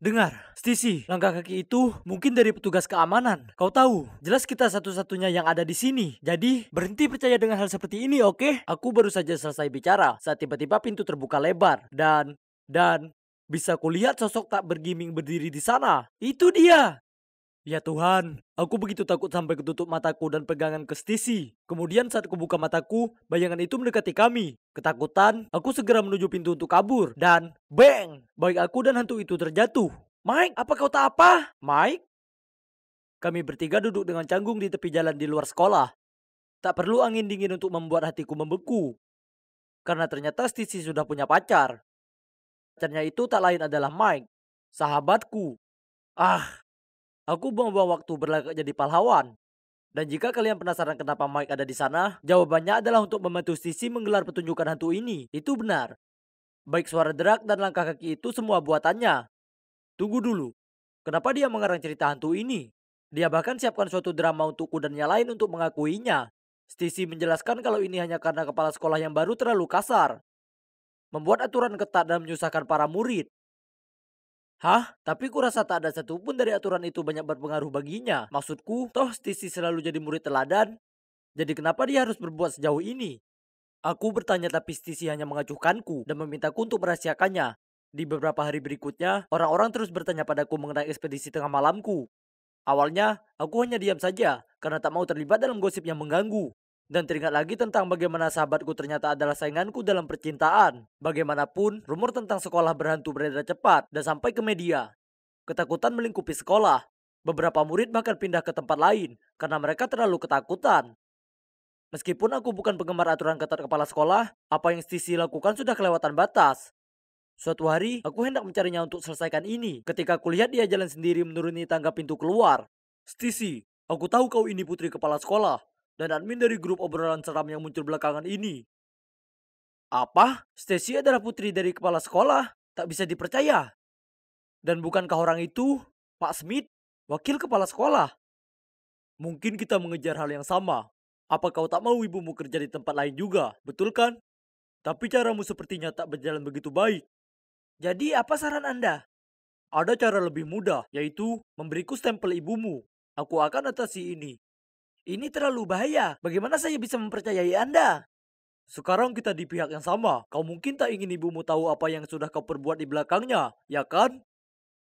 Dengar, Stacy, langkah kaki itu mungkin dari petugas keamanan. Kau tahu, jelas kita satu-satunya yang ada di sini. Jadi, berhenti percaya dengan hal seperti ini, oke? Aku baru saja selesai bicara saat tiba-tiba pintu terbuka lebar. Dan, bisa kulihat sosok tak bergiming berdiri di sana. Itu dia! Ya Tuhan, aku begitu takut sampai ketutup mataku dan pegangan ke Stacy. Kemudian saat kubuka mataku, bayangan itu mendekati kami. Ketakutan, aku segera menuju pintu untuk kabur. Dan, bang! Baik aku dan hantu itu terjatuh. Mike, apa kau tak apa? Mike? Kami bertiga duduk dengan canggung di tepi jalan di luar sekolah. Tak perlu angin dingin untuk membuat hatiku membeku. Karena ternyata Stacy sudah punya pacar. Pacarnya itu tak lain adalah Mike, sahabatku. Aku buang-buang waktu berlagak jadi pahlawan. Dan jika kalian penasaran kenapa Mike ada di sana, jawabannya adalah untuk membantu Stacy menggelar pertunjukan hantu ini. Itu benar. Baik suara derak dan langkah kaki itu semua buatannya. Tunggu dulu. Kenapa dia mengarang cerita hantu ini? Dia bahkan siapkan suatu drama untukku dan yang lain untuk mengakuinya. Stacy menjelaskan kalau ini hanya karena kepala sekolah yang baru terlalu kasar. Membuat aturan ketat dan menyusahkan para murid. Tapi kurasa tak ada satupun dari aturan itu banyak berpengaruh baginya. Maksudku, toh Stacy selalu jadi murid teladan. Jadi kenapa dia harus berbuat sejauh ini? Aku bertanya tapi Stacy hanya mengacuhkanku dan memintaku untuk merahasiakannya. Di beberapa hari berikutnya, orang-orang terus bertanya padaku mengenai ekspedisi tengah malamku. Awalnya, aku hanya diam saja karena tak mau terlibat dalam gosip yang mengganggu. Dan teringat lagi tentang bagaimana sahabatku ternyata adalah sainganku dalam percintaan. Bagaimanapun, rumor tentang sekolah berhantu beredar cepat dan sampai ke media. Ketakutan melingkupi sekolah. Beberapa murid bahkan pindah ke tempat lain karena mereka terlalu ketakutan. Meskipun aku bukan penggemar aturan ketat kepala sekolah, apa yang Stacy lakukan sudah kelewatan batas. Suatu hari, aku hendak mencarinya untuk selesaikan ini ketika aku lihat dia jalan sendiri menuruni tangga pintu keluar. Stacy, aku tahu kau ini putri kepala sekolah dan admin dari grup obrolan seram yang muncul belakangan ini. Apa? Stacy adalah putri dari kepala sekolah? Tak bisa dipercaya. Dan bukankah orang itu, Pak Smith, wakil kepala sekolah? Mungkin kita mengejar hal yang sama. Apa kau tak mau ibumu kerja di tempat lain juga, betul kan? Tapi caramu sepertinya tak berjalan begitu baik. Jadi apa saran Anda? Ada cara lebih mudah, yaitu memberiku stempel ibumu. Aku akan atasi ini. Ini terlalu bahaya. Bagaimana saya bisa mempercayai Anda? Sekarang kita di pihak yang sama. Kau mungkin tak ingin ibumu tahu apa yang sudah kau perbuat di belakangnya, ya kan?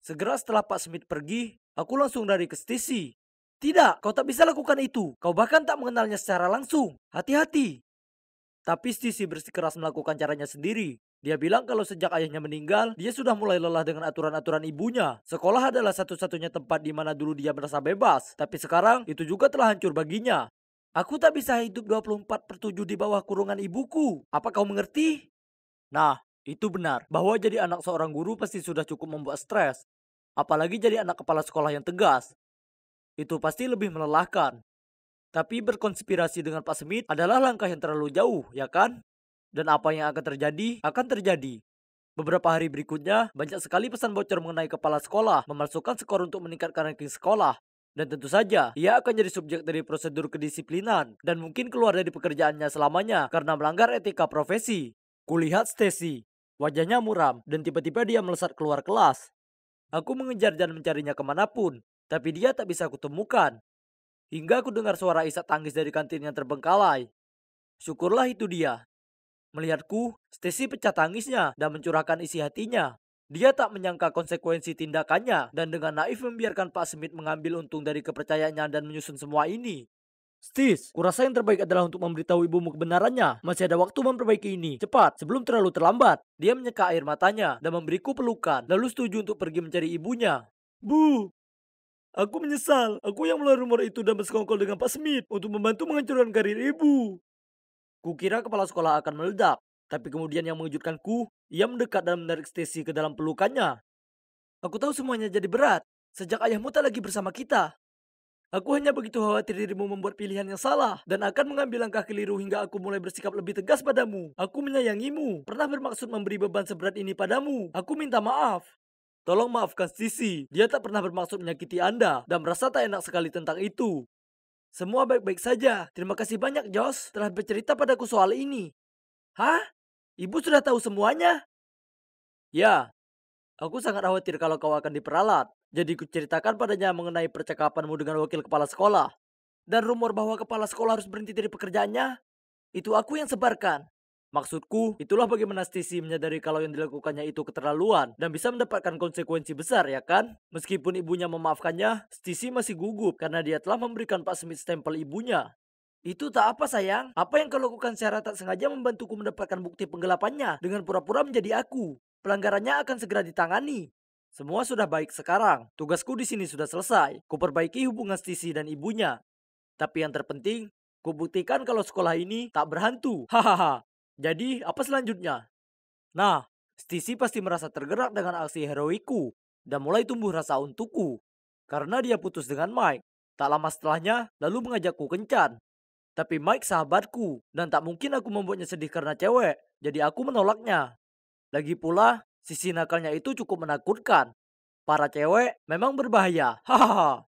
Segera setelah Pak Smith pergi, aku langsung lari ke Stacy. Tidak, kau tak bisa lakukan itu. Kau bahkan tak mengenalnya secara langsung. Hati-hati. Tapi Stacy bersikeras melakukan caranya sendiri. Dia bilang kalau sejak ayahnya meninggal, dia sudah mulai lelah dengan aturan-aturan ibunya. Sekolah adalah satu-satunya tempat di mana dulu dia merasa bebas. Tapi sekarang, itu juga telah hancur baginya. Aku tak bisa hidup 24/7 di bawah kurungan ibuku. Apa kau mengerti? Nah, itu benar. Bahwa jadi anak seorang guru pasti sudah cukup membuat stres. Apalagi jadi anak kepala sekolah yang tegas. Itu pasti lebih melelahkan. Tapi berkonspirasi dengan Pak Smith adalah langkah yang terlalu jauh, ya kan? Dan apa yang akan terjadi. Beberapa hari berikutnya, banyak sekali pesan bocor mengenai kepala sekolah memasukkan skor untuk meningkatkan ranking sekolah. Dan tentu saja, ia akan jadi subjek dari prosedur kedisiplinan dan mungkin keluar dari pekerjaannya selamanya karena melanggar etika profesi. Kulihat Stacy, wajahnya muram dan tiba-tiba dia melesat keluar kelas. Aku mengejar dan mencarinya kemanapun, tapi dia tak bisa kutemukan. Hingga aku dengar suara isak tangis dari kantin yang terbengkalai. Syukurlah itu dia. Melihatku, Stacy pecah tangisnya dan mencurahkan isi hatinya. Dia tak menyangka konsekuensi tindakannya dan dengan naif membiarkan Pak Smith mengambil untung dari kepercayaannya dan menyusun semua ini. Stis, kurasa yang terbaik adalah untuk memberitahu ibumu kebenarannya. Masih ada waktu memperbaiki ini. Cepat, sebelum terlalu terlambat. Dia menyeka air matanya dan memberiku pelukan, lalu setuju untuk pergi mencari ibunya. Bu, aku menyesal. Aku yang mulai rumor itu dan bersekongkol dengan Pak Smith untuk membantu menghancurkan karir ibu. Kukira kepala sekolah akan meledak, tapi kemudian yang mengejutkanku, ia mendekat dan menarik Stacy ke dalam pelukannya. Aku tahu semuanya jadi berat, sejak ayahmu tak lagi bersama kita. Aku hanya begitu khawatir dirimu membuat pilihan yang salah dan akan mengambil langkah keliru hingga aku mulai bersikap lebih tegas padamu. Aku menyayangimu, pernah bermaksud memberi beban seberat ini padamu. Aku minta maaf. Tolong maafkan Stacy, dia tak pernah bermaksud menyakiti Anda dan merasa tak enak sekali tentang itu. Semua baik-baik saja. Terima kasih banyak, Josh, telah bercerita padaku soal ini. Hah? Ibu sudah tahu semuanya? Ya, aku sangat khawatir kalau kau akan diperalat. Jadi kuceritakan padanya mengenai percakapanmu dengan wakil kepala sekolah. Dan rumor bahwa kepala sekolah harus berhenti dari pekerjaannya, itu aku yang sebarkan. Maksudku, itulah bagaimana Stacy menyadari kalau yang dilakukannya itu keterlaluan dan bisa mendapatkan konsekuensi besar, ya kan? Meskipun ibunya memaafkannya, Stacy masih gugup karena dia telah memberikan Pak Smith stempel ibunya. Itu tak apa sayang, apa yang kau lakukan secara tak sengaja membantuku mendapatkan bukti penggelapannya dengan pura-pura menjadi aku. Pelanggarannya akan segera ditangani. Semua sudah baik sekarang, tugasku di sini sudah selesai. Kuperbaiki hubungan Stacy dan ibunya. Tapi yang terpenting, kubuktikan kalau sekolah ini tak berhantu. Hahaha. Jadi, apa selanjutnya? Nah, Stacy pasti merasa tergerak dengan aksi heroikku dan mulai tumbuh rasa untukku. Karena dia putus dengan Mike. Tak lama setelahnya, lalu mengajakku kencan. Tapi Mike sahabatku, dan tak mungkin aku membuatnya sedih karena cewek. Jadi aku menolaknya. Lagi pula, sisi nakalnya itu cukup menakutkan. Para cewek memang berbahaya. Hahaha.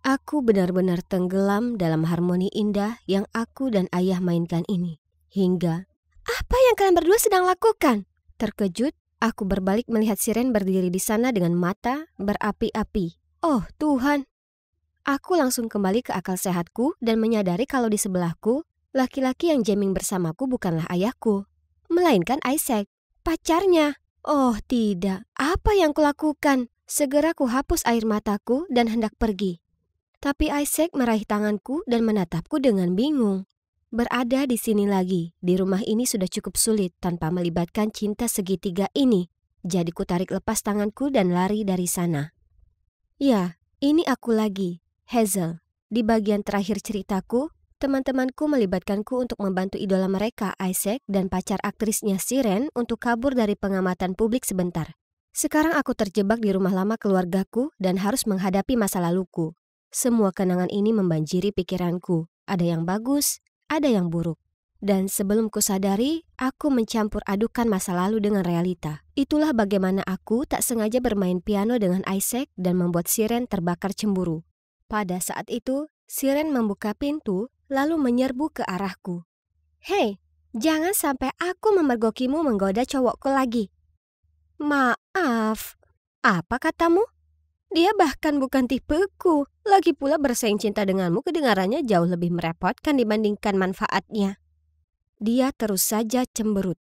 Aku benar-benar tenggelam dalam harmoni indah yang aku dan ayah mainkan ini. Hingga, apa yang kalian berdua sedang lakukan? Terkejut, aku berbalik melihat Siren berdiri di sana dengan mata berapi-api. Oh Tuhan! Aku langsung kembali ke akal sehatku dan menyadari kalau di sebelahku, laki-laki yang jamming bersamaku bukanlah ayahku, melainkan Isaac, pacarnya. Oh tidak, apa yang kulakukan? Segera ku hapus air mataku dan hendak pergi. Tapi Isaac meraih tanganku dan menatapku dengan bingung. Berada di sini lagi, di rumah ini sudah cukup sulit tanpa melibatkan cinta segitiga ini. Jadi ku tarik lepas tanganku dan lari dari sana. Ya, ini aku lagi, Hazel. Di bagian terakhir ceritaku, teman-temanku melibatkanku untuk membantu idola mereka, Isaac, dan pacar aktrisnya Siren untuk kabur dari pengamatan publik sebentar. Sekarang aku terjebak di rumah lama keluargaku dan harus menghadapi masa laluku. Semua kenangan ini membanjiri pikiranku. Ada yang bagus, ada yang buruk. Dan sebelum kusadari, aku mencampur adukan masa lalu dengan realita. Itulah bagaimana aku tak sengaja bermain piano dengan Isaac dan membuat Siren terbakar cemburu. Pada saat itu, Siren membuka pintu lalu menyerbu ke arahku. "Hei, jangan sampai aku memergokimu menggoda cowokku lagi." "Maaf, apa katamu? Dia bahkan bukan tipeku. Lagi pula bersaing cinta denganmu kedengarannya jauh lebih merepotkan dibandingkan manfaatnya." Dia terus saja cemberut.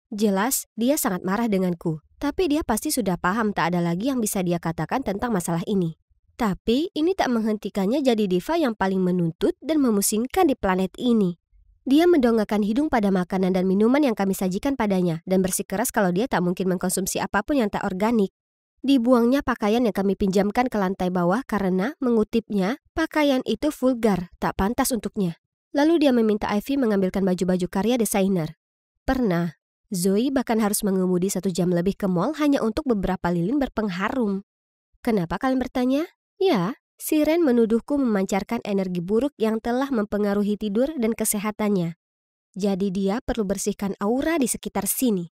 Jelas, dia sangat marah denganku. Tapi dia pasti sudah paham tak ada lagi yang bisa dia katakan tentang masalah ini. Tapi ini tak menghentikannya jadi diva yang paling menuntut dan memusingkan di planet ini. Dia mendongakkan hidung pada makanan dan minuman yang kami sajikan padanya dan bersikeras kalau dia tak mungkin mengkonsumsi apapun yang tak organik. Dibuangnya pakaian yang kami pinjamkan ke lantai bawah karena, mengutipnya, pakaian itu vulgar, tak pantas untuknya. Lalu dia meminta Ivy mengambilkan baju-baju karya desainer. Pernah, Zoe bahkan harus mengemudi 1 jam lebih ke mall hanya untuk beberapa lilin berpengharum. Kenapa kalian bertanya? Ya, Siren menuduhku memancarkan energi buruk yang telah mempengaruhi tidur dan kesehatannya. Jadi dia perlu bersihkan aura di sekitar sini.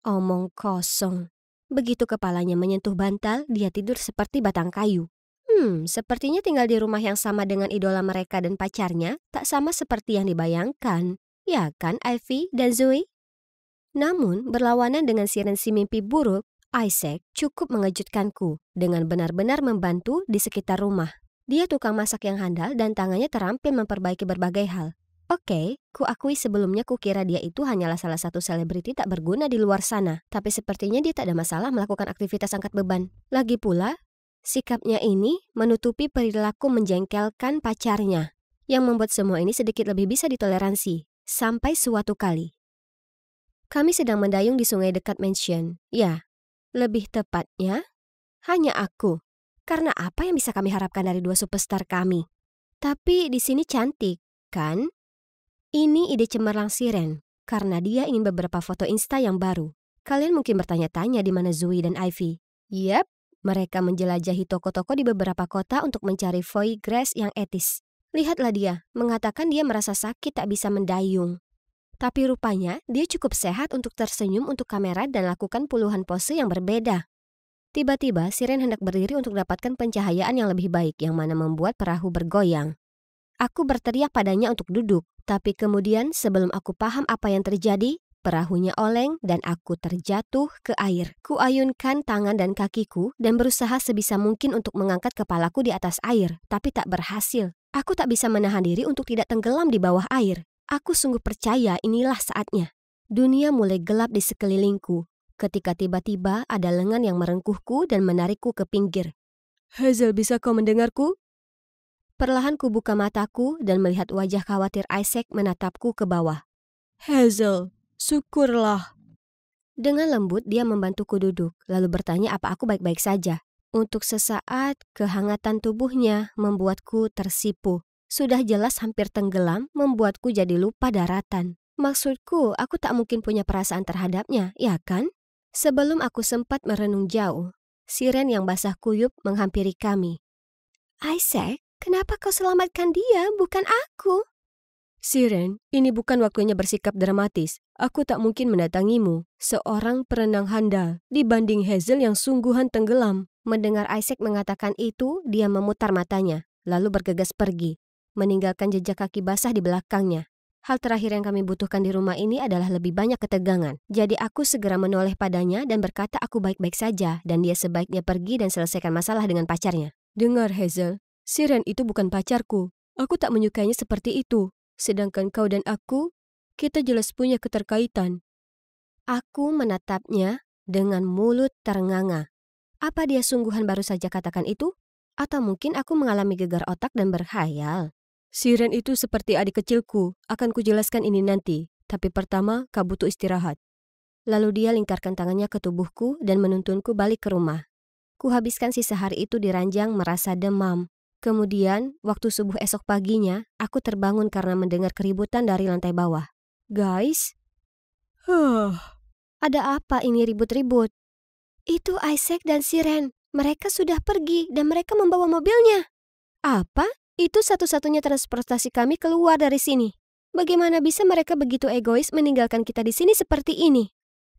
Omong kosong. Begitu kepalanya menyentuh bantal, dia tidur seperti batang kayu. Sepertinya tinggal di rumah yang sama dengan idola mereka dan pacarnya tak sama seperti yang dibayangkan. Ya kan, Ivy dan Zoe? Namun, berlawanan dengan Siren si mimpi buruk, Isaac cukup mengejutkanku dengan benar-benar membantu di sekitar rumah. Dia tukang masak yang handal dan tangannya terampil memperbaiki berbagai hal. Oke, kuakui sebelumnya kukira dia itu hanyalah salah satu selebriti tak berguna di luar sana. Tapi sepertinya dia tak ada masalah melakukan aktivitas angkat beban. Lagi pula, sikapnya ini menutupi perilaku menjengkelkan pacarnya, yang membuat semua ini sedikit lebih bisa ditoleransi. Sampai suatu kali, kami sedang mendayung di sungai dekat mansion. Ya, lebih tepatnya, hanya aku. Karena apa yang bisa kami harapkan dari 2 superstar kami? Tapi di sini cantik, kan? Ini ide cemerlang Siren, karena dia ingin beberapa foto Insta yang baru. Kalian mungkin bertanya-tanya di mana Zoe dan Ivy. Yap, mereka menjelajahi toko-toko di beberapa kota untuk mencari foie gras yang etis. Lihatlah dia, mengatakan dia merasa sakit tak bisa mendayung. Tapi rupanya dia cukup sehat untuk tersenyum untuk kamera dan lakukan puluhan pose yang berbeda. Tiba-tiba Siren hendak berdiri untuk dapatkan pencahayaan yang lebih baik yang mana membuat perahu bergoyang. Aku berteriak padanya untuk duduk, tapi kemudian sebelum aku paham apa yang terjadi, perahunya oleng dan aku terjatuh ke air. Kuayunkan tangan dan kakiku dan berusaha sebisa mungkin untuk mengangkat kepalaku di atas air, tapi tak berhasil. Aku tak bisa menahan diri untuk tidak tenggelam di bawah air. Aku sungguh percaya inilah saatnya. Dunia mulai gelap di sekelilingku, ketika tiba-tiba ada lengan yang merengkuhku dan menarikku ke pinggir. Hazel, bisa kau mendengarku? Perlahan ku buka mataku dan melihat wajah khawatir Isaac menatapku ke bawah. Hazel, syukurlah. Dengan lembut dia membantuku duduk, lalu bertanya apa aku baik-baik saja. Untuk sesaat, kehangatan tubuhnya membuatku tersipu. Sudah jelas hampir tenggelam, membuatku jadi lupa daratan. Maksudku, aku tak mungkin punya perasaan terhadapnya, ya kan? Sebelum aku sempat merenung jauh, Siren yang basah kuyup menghampiri kami. Isaac, kenapa kau selamatkan dia, bukan aku? Siren, ini bukan waktunya bersikap dramatis. Aku tak mungkin mendatangimu, seorang perenang handal, dibanding Hazel yang sungguhan tenggelam. Mendengar Isaac mengatakan itu, dia memutar matanya, lalu bergegas pergi, meninggalkan jejak kaki basah di belakangnya. Hal terakhir yang kami butuhkan di rumah ini adalah lebih banyak ketegangan. Jadi aku segera menoleh padanya dan berkata aku baik-baik saja dan dia sebaiknya pergi dan selesaikan masalah dengan pacarnya. Dengar Hazel, Siren itu bukan pacarku. Aku tak menyukainya seperti itu. Sedangkan kau dan aku, kita jelas punya keterkaitan. Aku menatapnya dengan mulut ternganga. Apa dia sungguhan baru saja katakan itu? Atau mungkin aku mengalami gegar otak dan berkhayal.
Siren itu seperti adik kecilku. Akan kujelaskan ini nanti. Tapi pertama, kau butuh istirahat.
Lalu dia lingkarkan tangannya ke tubuhku dan menuntunku balik ke rumah. Kuhabiskan sisa hari itu di ranjang merasa demam. Kemudian, waktu subuh esok paginya, aku terbangun karena mendengar keributan dari lantai bawah. Guys, ada apa ini ribut-ribut? Itu Isaac dan Siren. Mereka sudah pergi dan mereka membawa mobilnya. Apa? Itu satu-satunya transportasi kami keluar dari sini. Bagaimana bisa mereka begitu egois meninggalkan kita di sini seperti ini?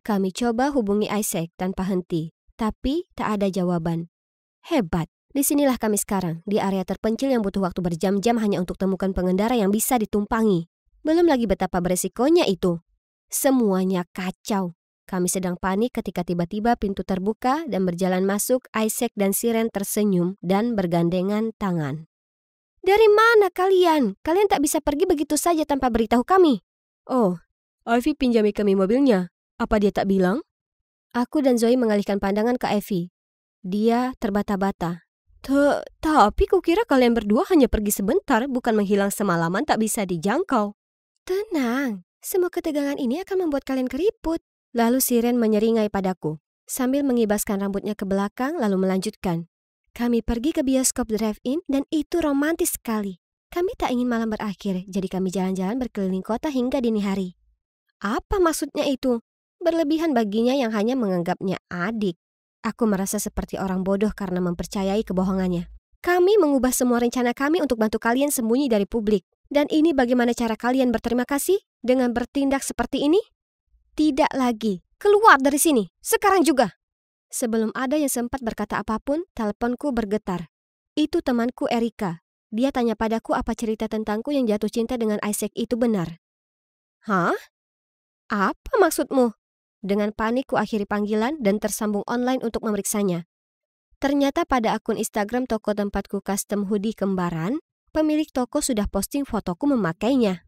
Kami coba hubungi Isaac tanpa henti, tapi tak ada jawaban. Hebat. Disinilah kami sekarang, di area terpencil yang butuh waktu berjam-jam hanya untuk temukan pengendara yang bisa ditumpangi. Belum lagi betapa beresikonya itu. Semuanya kacau. Kami sedang panik ketika tiba-tiba pintu terbuka dan berjalan masuk Isaac dan Siren tersenyum dan bergandengan tangan. Dari mana kalian? Kalian tak bisa pergi begitu saja tanpa beritahu kami.
Oh, Ivy pinjami kami mobilnya. Apa dia tak bilang?
Aku dan Zoe mengalihkan pandangan ke Ivy. Dia terbata-bata.
Tapi kukira kalian berdua hanya pergi sebentar, bukan menghilang semalaman tak bisa dijangkau.
Tenang, semua ketegangan ini akan membuat kalian keriput. Lalu Siren menyeringai padaku, sambil mengibaskan rambutnya ke belakang lalu melanjutkan. Kami pergi ke bioskop drive-in dan itu romantis sekali. Kami tak ingin malam berakhir, jadi kami jalan-jalan berkeliling kota hingga dini hari. Apa maksudnya itu? Berlebihan baginya yang hanya menganggapnya adik. Aku merasa seperti orang bodoh karena mempercayai kebohongannya. Kami mengubah semua rencana kami untuk bantu kalian sembunyi dari publik. Dan ini bagaimana cara kalian berterima kasih dengan bertindak seperti ini? Tidak lagi. Keluar dari sini. Sekarang juga. Sebelum ada yang sempat berkata apapun, teleponku bergetar. Itu temanku Erika. Dia tanya padaku apa cerita tentangku yang jatuh cinta dengan Isaac itu benar. Hah? Apa maksudmu? Dengan panik ku akhiri panggilan dan tersambung online untuk memeriksanya. Ternyata pada akun Instagram toko tempatku custom hoodie kembaran, pemilik toko sudah posting fotoku memakainya.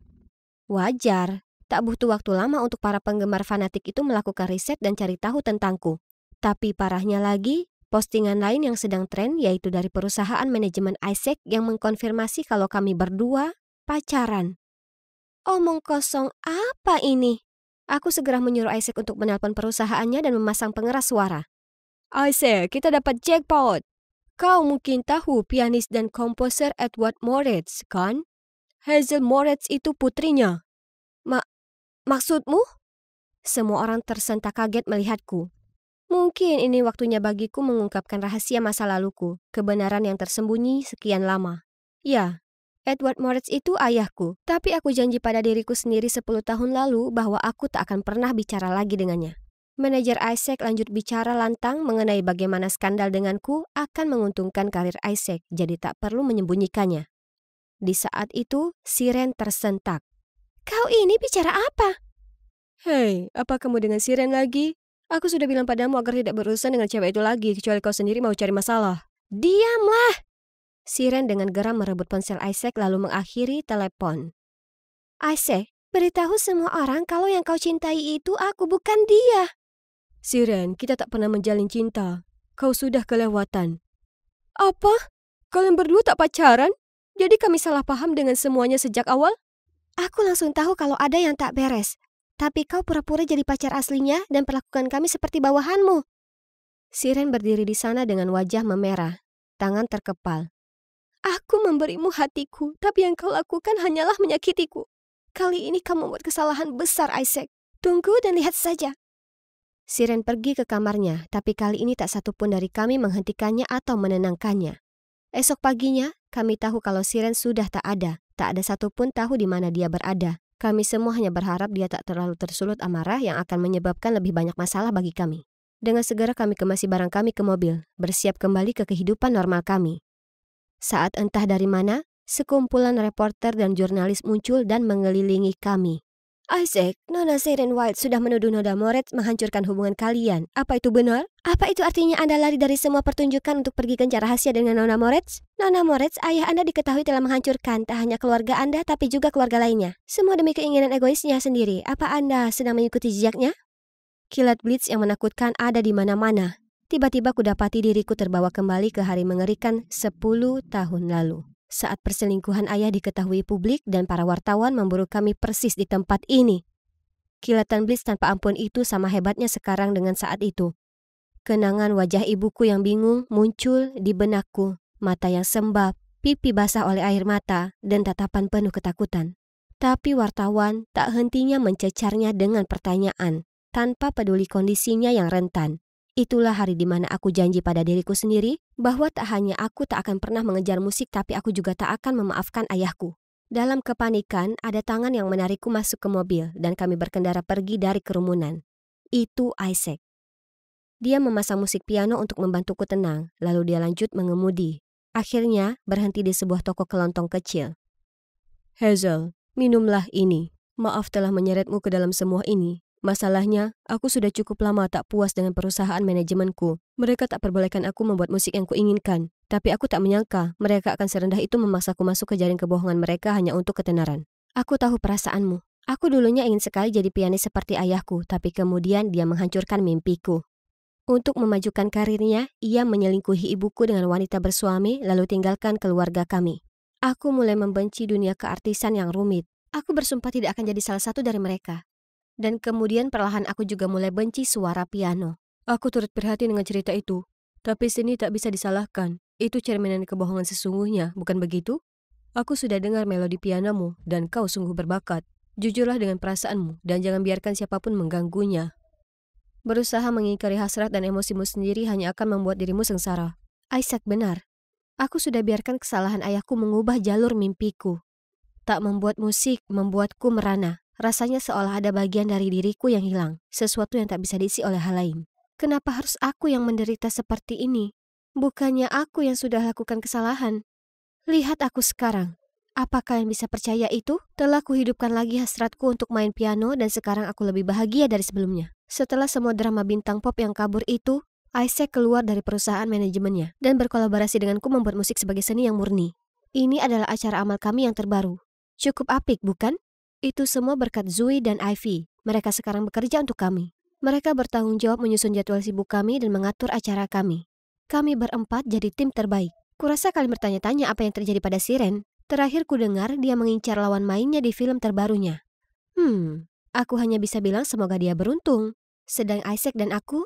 Wajar. Tak butuh waktu lama untuk para penggemar fanatik itu melakukan riset dan cari tahu tentangku. Tapi parahnya lagi, postingan lain yang sedang tren yaitu dari perusahaan manajemen Isaac yang mengkonfirmasi kalau kami berdua pacaran. Omong kosong apa ini? Aku segera menyuruh Isaac untuk menelpon perusahaannya dan memasang pengeras suara.
Isaac, kita dapat jackpot. Kau mungkin tahu pianis dan komposer Edward Moritz, kan? Hazel Moritz itu putrinya.
Maksudmu? Semua orang tersentak kaget melihatku. Mungkin ini waktunya bagiku mengungkapkan rahasia masa laluku, kebenaran yang tersembunyi sekian lama. Ya, Edward Moritz itu ayahku, tapi aku janji pada diriku sendiri 10 tahun lalu bahwa aku tak akan pernah bicara lagi dengannya. Manajer Isaac lanjut bicara lantang mengenai bagaimana skandal denganku akan menguntungkan karir Isaac, jadi tak perlu menyembunyikannya. Di saat itu, Siren tersentak. Kau ini bicara apa?
Hei, apa kamu dengan Siren lagi? Aku sudah bilang padamu agar tidak berurusan dengan cewek itu lagi, kecuali kau sendiri mau cari masalah.
Diamlah! Siren dengan geram merebut ponsel Isaac lalu mengakhiri telepon. Isaac, beritahu semua orang kalau yang kau cintai itu aku, bukan dia.
Siren, kita tak pernah menjalin cinta. Kau sudah kelewatan. Apa? Kalian berdua tak pacaran? Jadi kami salah paham dengan semuanya sejak awal?
Aku langsung tahu kalau ada yang tak beres. Tapi kau pura-pura jadi pacar aslinya dan perlakukan kami seperti bawahanmu. Siren berdiri di sana dengan wajah memerah, tangan terkepal. Aku memberimu hatiku, tapi yang kau lakukan hanyalah menyakitiku. Kali ini kamu membuat kesalahan besar, Isaac. Tunggu dan lihat saja. Siren pergi ke kamarnya, tapi kali ini tak satupun dari kami menghentikannya atau menenangkannya. Esok paginya, kami tahu kalau Siren sudah tak ada. Tak ada satupun tahu di mana dia berada. Kami semua hanya berharap dia tak terlalu tersulut amarah yang akan menyebabkan lebih banyak masalah bagi kami. Dengan segera kami kemasi barang kami ke mobil, bersiap kembali ke kehidupan normal kami. Saat entah dari mana, sekumpulan reporter dan jurnalis muncul dan mengelilingi kami. Isaac, Nona Siren White sudah menuduh Nona Moritz menghancurkan hubungan kalian. Apa itu benar? Apa itu artinya Anda lari dari semua pertunjukan untuk pergi kencar rahasia dengan Nona Moritz? Nona Moritz, ayah Anda diketahui telah menghancurkan tak hanya keluarga Anda tapi juga keluarga lainnya. Semua demi keinginan egoisnya sendiri. Apa Anda sedang mengikuti jejaknya? Kilat blitz yang menakutkan ada di mana-mana. Tiba-tiba kudapati diriku terbawa kembali ke hari mengerikan 10 tahun lalu. Saat perselingkuhan ayah diketahui publik dan para wartawan memburu kami persis di tempat ini. Kilatan Blitz tanpa ampun itu sama hebatnya sekarang dengan saat itu. Kenangan wajah ibuku yang bingung muncul di benakku, mata yang sembab, pipi basah oleh air mata, dan tatapan penuh ketakutan. Tapi wartawan tak hentinya mencecarnya dengan pertanyaan, tanpa peduli kondisinya yang rentan. Itulah hari di mana aku janji pada diriku sendiri bahwa tak hanya aku tak akan pernah mengejar musik, tapi aku juga tak akan memaafkan ayahku. Dalam kepanikan, ada tangan yang menarikku masuk ke mobil dan kami berkendara pergi dari kerumunan. Itu Isaac. Dia memasang musik piano untuk membantuku tenang, lalu dia lanjut mengemudi. Akhirnya berhenti di sebuah toko kelontong kecil. Hazel, minumlah ini. Maaf telah menyeretmu ke dalam semua ini. Masalahnya, aku sudah cukup lama tak puas dengan perusahaan manajemenku. Mereka tak perbolehkan aku membuat musik yang kuinginkan. Tapi aku tak menyangka mereka akan serendah itu memaksaku masuk ke jaring kebohongan mereka hanya untuk ketenaran. Aku tahu perasaanmu. Aku dulunya ingin sekali jadi pianis seperti ayahku, tapi kemudian dia menghancurkan mimpiku. Untuk memajukan karirnya, ia menyelingkuhi ibuku dengan wanita bersuami lalu tinggalkan keluarga kami. Aku mulai membenci dunia keartisan yang rumit. Aku bersumpah tidak akan jadi salah satu dari mereka. Dan kemudian perlahan aku juga mulai benci suara piano. Aku turut prihatin dengan cerita itu. Tapi seni tak bisa disalahkan. Itu cerminan kebohongan sesungguhnya, bukan begitu? Aku sudah dengar melodi pianomu dan kau sungguh berbakat. Jujurlah dengan perasaanmu dan jangan biarkan siapapun mengganggunya. Berusaha mengingkari hasrat dan emosimu sendiri hanya akan membuat dirimu sengsara. Isaac benar. Aku sudah biarkan kesalahan ayahku mengubah jalur mimpiku. Tak membuat musik membuatku merana. Rasanya seolah ada bagian dari diriku yang hilang, sesuatu yang tak bisa diisi oleh hal lain. Kenapa harus aku yang menderita seperti ini? Bukannya aku yang sudah lakukan kesalahan. Lihat aku sekarang. Apa kalian bisa percaya itu? Telah kuhidupkan lagi hasratku untuk main piano dan sekarang aku lebih bahagia dari sebelumnya. Setelah semua drama bintang pop yang kabur itu, Isaac keluar dari perusahaan manajemennya dan berkolaborasi denganku membuat musik sebagai seni yang murni. Ini adalah acara amal kami yang terbaru. Cukup apik, bukan? Itu semua berkat Zoe dan Ivy. Mereka sekarang bekerja untuk kami. Mereka bertanggung jawab menyusun jadwal sibuk kami dan mengatur acara kami. Kami berempat jadi tim terbaik. Kurasa kalian bertanya-tanya apa yang terjadi pada Siren. Terakhir ku dengar dia mengincar lawan mainnya di film terbarunya. Aku hanya bisa bilang semoga dia beruntung. Sedang Isaac dan aku,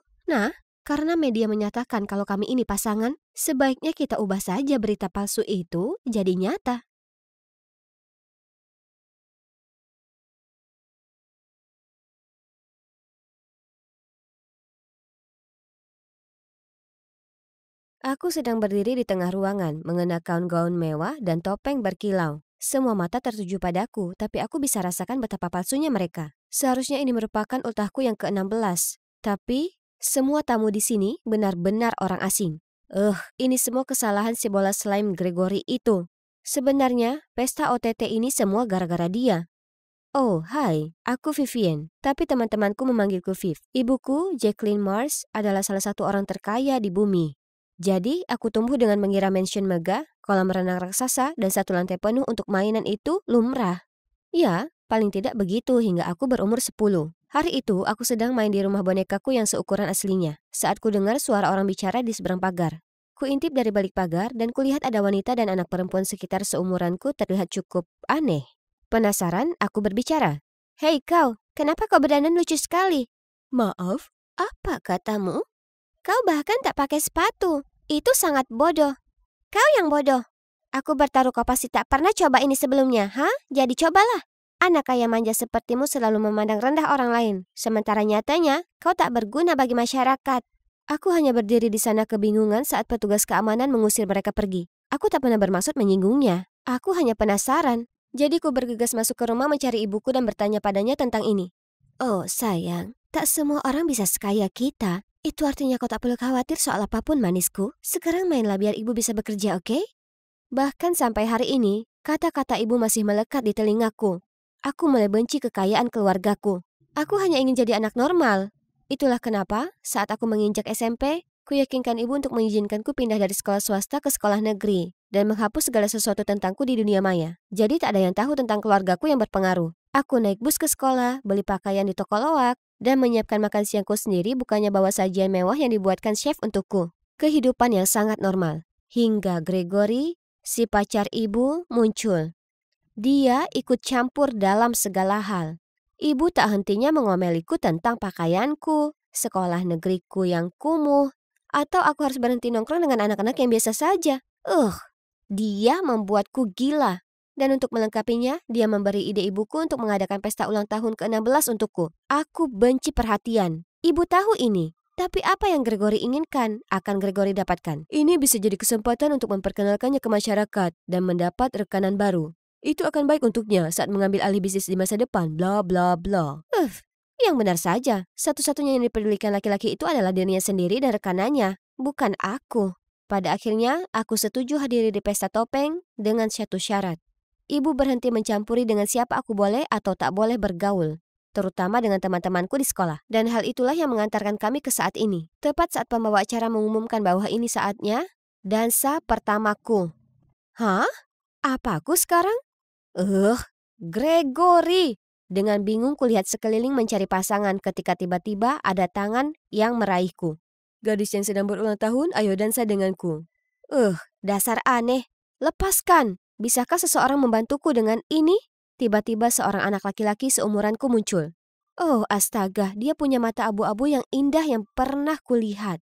karena media menyatakan kalau kami ini pasangan, sebaiknya kita ubah saja berita palsu itu jadi nyata. Aku sedang berdiri di tengah ruangan, mengenakan gaun mewah dan topeng berkilau. Semua mata tertuju padaku, tapi aku bisa rasakan betapa palsunya mereka. Seharusnya ini merupakan ultahku yang ke-16. Tapi, semua tamu di sini benar-benar orang asing. Ini semua kesalahan si bola slime Gregory itu. Sebenarnya, pesta OTT ini semua gara-gara dia. Oh, hai, aku Vivian, tapi teman-temanku memanggilku Viv. Ibuku, Jacqueline Mars, adalah salah satu orang terkaya di bumi. Jadi, aku tumbuh dengan mengira mansion megah, kolam renang raksasa, dan satu lantai penuh untuk mainan itu lumrah. Ya, paling tidak begitu hingga aku berumur 10. Hari itu, aku sedang main di rumah bonekaku yang seukuran aslinya, saat ku dengar suara orang bicara di seberang pagar. Ku intip dari balik pagar, dan kulihat ada wanita dan anak perempuan sekitar seumuranku terlihat cukup aneh. Penasaran, aku berbicara. Hei kau, kenapa kau berdandan lucu sekali? Maaf, apa katamu? Kau bahkan tak pakai sepatu. Itu sangat bodoh. Kau yang bodoh. Aku bertaruh kau pasti tak pernah coba ini sebelumnya, Jadi cobalah. Anak kaya manja sepertimu selalu memandang rendah orang lain. Sementara nyatanya, kau tak berguna bagi masyarakat. Aku hanya berdiri di sana kebingungan saat petugas keamanan mengusir mereka pergi. Aku tak pernah bermaksud menyinggungnya. Aku hanya penasaran. Jadi ku bergegas masuk ke rumah mencari ibuku dan bertanya padanya tentang ini. Oh sayang, tak semua orang bisa sekaya kita. Itu artinya kau tak perlu khawatir soal apapun, manisku. Sekarang mainlah biar ibu bisa bekerja, oke? Bahkan sampai hari ini, kata-kata ibu masih melekat di telingaku. Aku mulai benci kekayaan keluargaku. Aku hanya ingin jadi anak normal. Itulah kenapa, saat aku menginjak SMP, kuyakinkan ibu untuk mengizinkanku pindah dari sekolah swasta ke sekolah negeri dan menghapus segala sesuatu tentangku di dunia maya. Jadi tak ada yang tahu tentang keluargaku yang berpengaruh. Aku naik bus ke sekolah, beli pakaian di toko loak, dan menyiapkan makan siangku sendiri bukannya bawa sajian mewah yang dibuatkan chef untukku. Kehidupan yang sangat normal. Hingga Gregory, si pacar ibu, muncul. Dia ikut campur dalam segala hal. Ibu tak hentinya mengomeliku tentang pakaianku, sekolah negeriku yang kumuh, atau aku harus berhenti nongkrong dengan anak-anak yang biasa saja. Dia membuatku gila. Dan untuk melengkapinya, dia memberi ide ibuku untuk mengadakan pesta ulang tahun ke-16 untukku. Aku benci perhatian. Ibu tahu ini. Tapi apa yang Gregory inginkan, akan Gregory dapatkan. Ini bisa jadi kesempatan untuk memperkenalkannya ke masyarakat dan mendapat rekanan baru. Itu akan baik untuknya saat mengambil alih bisnis di masa depan, bla bla bla. Yang benar saja, satu-satunya yang dipedulikan laki-laki itu adalah dirinya sendiri dan rekanannya, bukan aku. Pada akhirnya, aku setuju hadiri di pesta topeng dengan satu syarat. Ibu berhenti mencampuri dengan siapa aku boleh atau tak boleh bergaul, terutama dengan teman-temanku di sekolah. Dan hal itulah yang mengantarkan kami ke saat ini. Tepat saat pembawa acara mengumumkan bahwa ini saatnya, dansa pertamaku. Hah? Apaku sekarang? Gregory! Dengan bingung kulihat sekeliling mencari pasangan ketika tiba-tiba ada tangan yang meraihku. Gadis yang sedang berulang tahun, ayo dansa denganku. Dasar aneh. Lepaskan. Bisakah seseorang membantuku dengan ini? Tiba-tiba seorang anak laki-laki seumuranku muncul. Oh astaga, dia punya mata abu-abu yang indah yang pernah kulihat.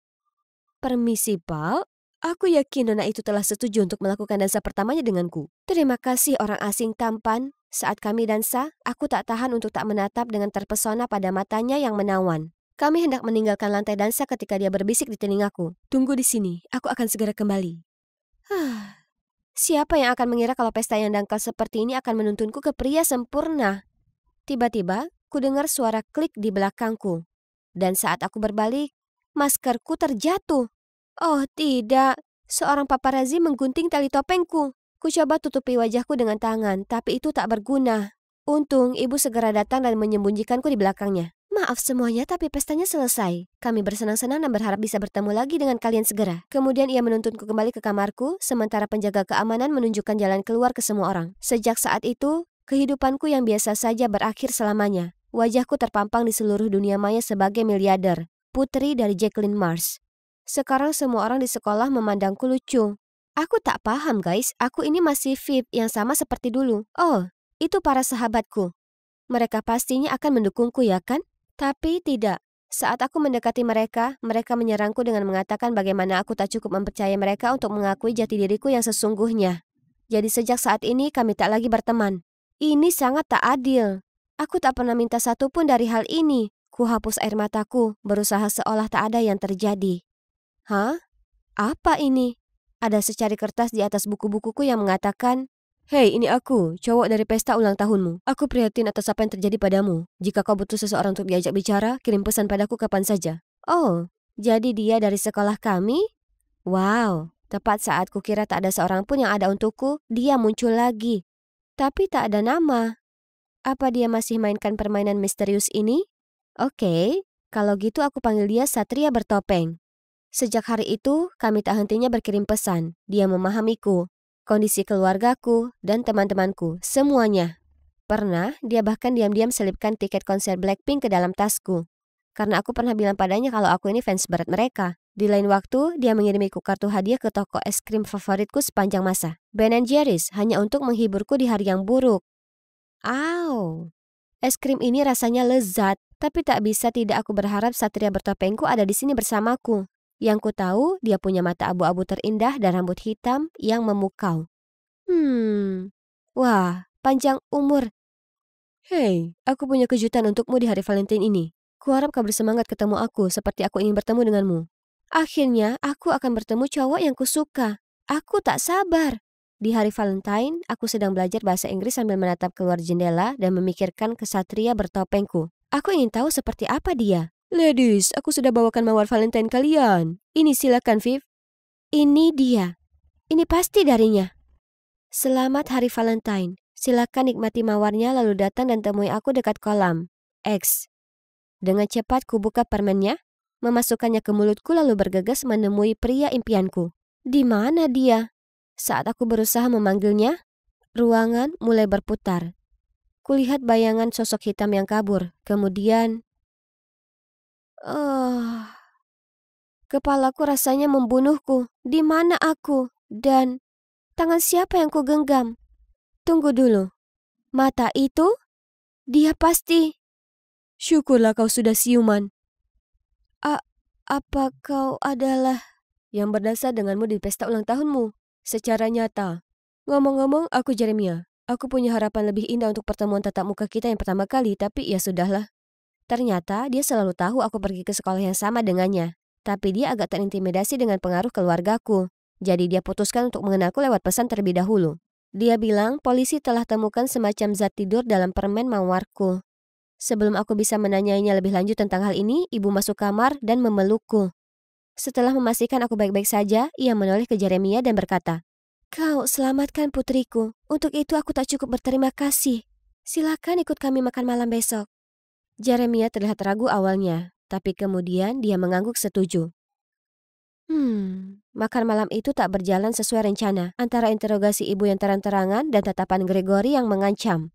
Permisi Pak, aku yakin nona itu telah setuju untuk melakukan dansa pertamanya denganku. Terima kasih orang asing tampan. Saat kami dansa, aku tak tahan untuk tak menatap dengan terpesona pada matanya yang menawan. Kami hendak meninggalkan lantai dansa ketika dia berbisik di telingaku. Tunggu di sini, aku akan segera kembali. Siapa yang akan mengira kalau pesta yang dangkal seperti ini akan menuntunku ke pria sempurna? Tiba-tiba, ku dengar suara klik di belakangku. Dan saat aku berbalik, maskerku terjatuh. Oh tidak, seorang paparazzi menggunting tali topengku. Ku coba tutupi wajahku dengan tangan, tapi itu tak berguna. Untung ibu segera datang dan menyembunyikanku di belakangnya. Maaf semuanya, tapi pestanya selesai. Kami bersenang-senang dan berharap bisa bertemu lagi dengan kalian segera. Kemudian ia menuntunku kembali ke kamarku, sementara penjaga keamanan menunjukkan jalan keluar ke semua orang. Sejak saat itu, kehidupanku yang biasa saja berakhir selamanya. Wajahku terpampang di seluruh dunia maya sebagai miliarder, putri dari Jacqueline Mars. Sekarang semua orang di sekolah memandangku lucu. Aku tak paham guys, aku ini masih VIP yang sama seperti dulu. Oh, itu para sahabatku. Mereka pastinya akan mendukungku ya kan? Tapi tidak. Saat aku mendekati mereka, mereka menyerangku dengan mengatakan bagaimana aku tak cukup mempercayai mereka untuk mengakui jati diriku yang sesungguhnya. Jadi sejak saat ini kami tak lagi berteman. Ini sangat tak adil. Aku tak pernah minta satu pun dari hal ini. Ku hapus air mataku, berusaha seolah tak ada yang terjadi. Hah? Apa ini? Ada secari kertas di atas buku-bukuku yang mengatakan, "Hei, ini aku, cowok dari pesta ulang tahunmu. Aku prihatin atas apa yang terjadi padamu. Jika kau butuh seseorang untuk diajak bicara, kirim pesan padaku kapan saja." Oh, jadi dia dari sekolah kami? Wow, tepat saat kukira tak ada seorang pun yang ada untukku, dia muncul lagi. Tapi tak ada nama. Apa dia masih mainkan permainan misterius ini? Oke, kalau gitu aku panggil dia Satria Bertopeng. Sejak hari itu, kami tak hentinya berkirim pesan. Dia memahamiku, kondisi keluargaku, dan teman-temanku, semuanya. Pernah, dia bahkan diam-diam selipkan tiket konser Blackpink ke dalam tasku. Karena aku pernah bilang padanya kalau aku ini fans berat mereka. Di lain waktu, dia mengirimiku kartu hadiah ke toko es krim favoritku sepanjang masa. Ben & Jerry's, hanya untuk menghiburku di hari yang buruk. Au! Es krim ini rasanya lezat, tapi tak bisa tidak aku berharap Satria Bertopengku ada di sini bersamaku. Yang ku tahu, dia punya mata abu-abu terindah dan rambut hitam yang memukau. Wah, panjang umur. Hei, aku punya kejutan untukmu di hari Valentine ini. Kuharap kau bersemangat ketemu aku seperti aku ingin bertemu denganmu. Akhirnya, aku akan bertemu cowok yang kusuka. Aku tak sabar. Di hari Valentine, aku sedang belajar bahasa Inggris sambil menatap keluar jendela dan memikirkan kesatria bertopengku. Aku ingin tahu seperti apa dia. Ladies, aku sudah bawakan mawar Valentine kalian. Ini silakan, Viv. Ini dia. Ini pasti darinya. Selamat hari Valentine. Silakan nikmati mawarnya lalu datang dan temui aku dekat kolam. X. Dengan cepat ku buka permennya, memasukkannya ke mulutku lalu bergegas menemui pria impianku. Di mana dia? Saat aku berusaha memanggilnya, ruangan mulai berputar. Kulihat bayangan sosok hitam yang kabur. Kemudian, Oh, kepalaku rasanya membunuhku. Di mana aku? Dan tangan siapa yang ku genggam? Tunggu dulu. Mata itu? Dia pasti.
Syukurlah kau sudah siuman.
Apa kau adalah...
Yang berdasar denganmu di pesta ulang tahunmu. Secara nyata. Ngomong-ngomong, aku Jeremia. Aku punya harapan lebih indah untuk pertemuan tatap muka kita yang pertama kali, tapi ya sudahlah.
Ternyata dia selalu tahu aku pergi ke sekolah yang sama dengannya. Tapi dia agak terintimidasi dengan pengaruh keluargaku. Jadi dia putuskan untuk mengenalku lewat pesan terlebih dahulu. Dia bilang polisi telah temukan semacam zat tidur dalam permen mawarku. Sebelum aku bisa menanyainya lebih lanjut tentang hal ini, ibu masuk kamar dan memelukku. Setelah memastikan aku baik-baik saja, ia menoleh ke Jeremia dan berkata, "Kau selamatkan putriku. Untuk itu aku tak cukup berterima kasih. Silakan ikut kami makan malam besok." Jeremia terlihat ragu awalnya, tapi kemudian dia mengangguk setuju. Makan malam itu tak berjalan sesuai rencana, antara interogasi ibu yang terang-terangan dan tatapan Gregory yang mengancam.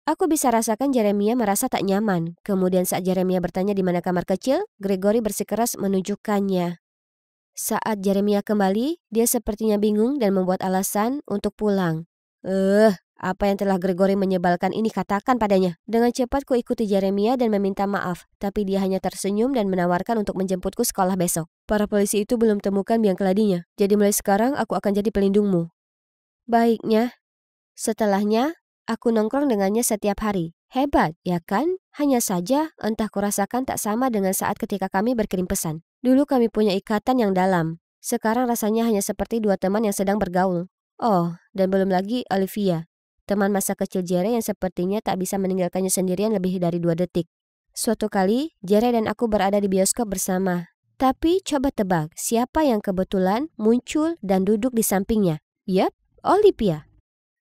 Aku bisa rasakan Jeremia merasa tak nyaman. Kemudian saat Jeremia bertanya di mana kamar kecil, Gregory bersikeras menunjukkannya. Saat Jeremia kembali, dia sepertinya bingung dan membuat alasan untuk pulang. Apa yang telah Gregory menyebalkan ini katakan padanya. Dengan cepat ku ikuti Jeremia dan meminta maaf, tapi dia hanya tersenyum dan menawarkan untuk menjemputku sekolah besok.
Para polisi itu belum temukan biang keladinya, jadi mulai sekarang aku akan jadi pelindungmu.
Baiknya. Setelahnya, aku nongkrong dengannya setiap hari. Hebat, ya kan? Hanya saja, entah kurasakan tak sama dengan saat ketika kami berkirim pesan. Dulu kami punya ikatan yang dalam. Sekarang rasanya hanya seperti dua teman yang sedang bergaul. Oh, dan belum lagi Olivia. Teman masa kecil Jere yang sepertinya tak bisa meninggalkannya sendirian lebih dari 2 detik. Suatu kali, Jere dan aku berada di bioskop bersama. Tapi coba tebak, siapa yang kebetulan muncul dan duduk di sampingnya? Yap, Olivia.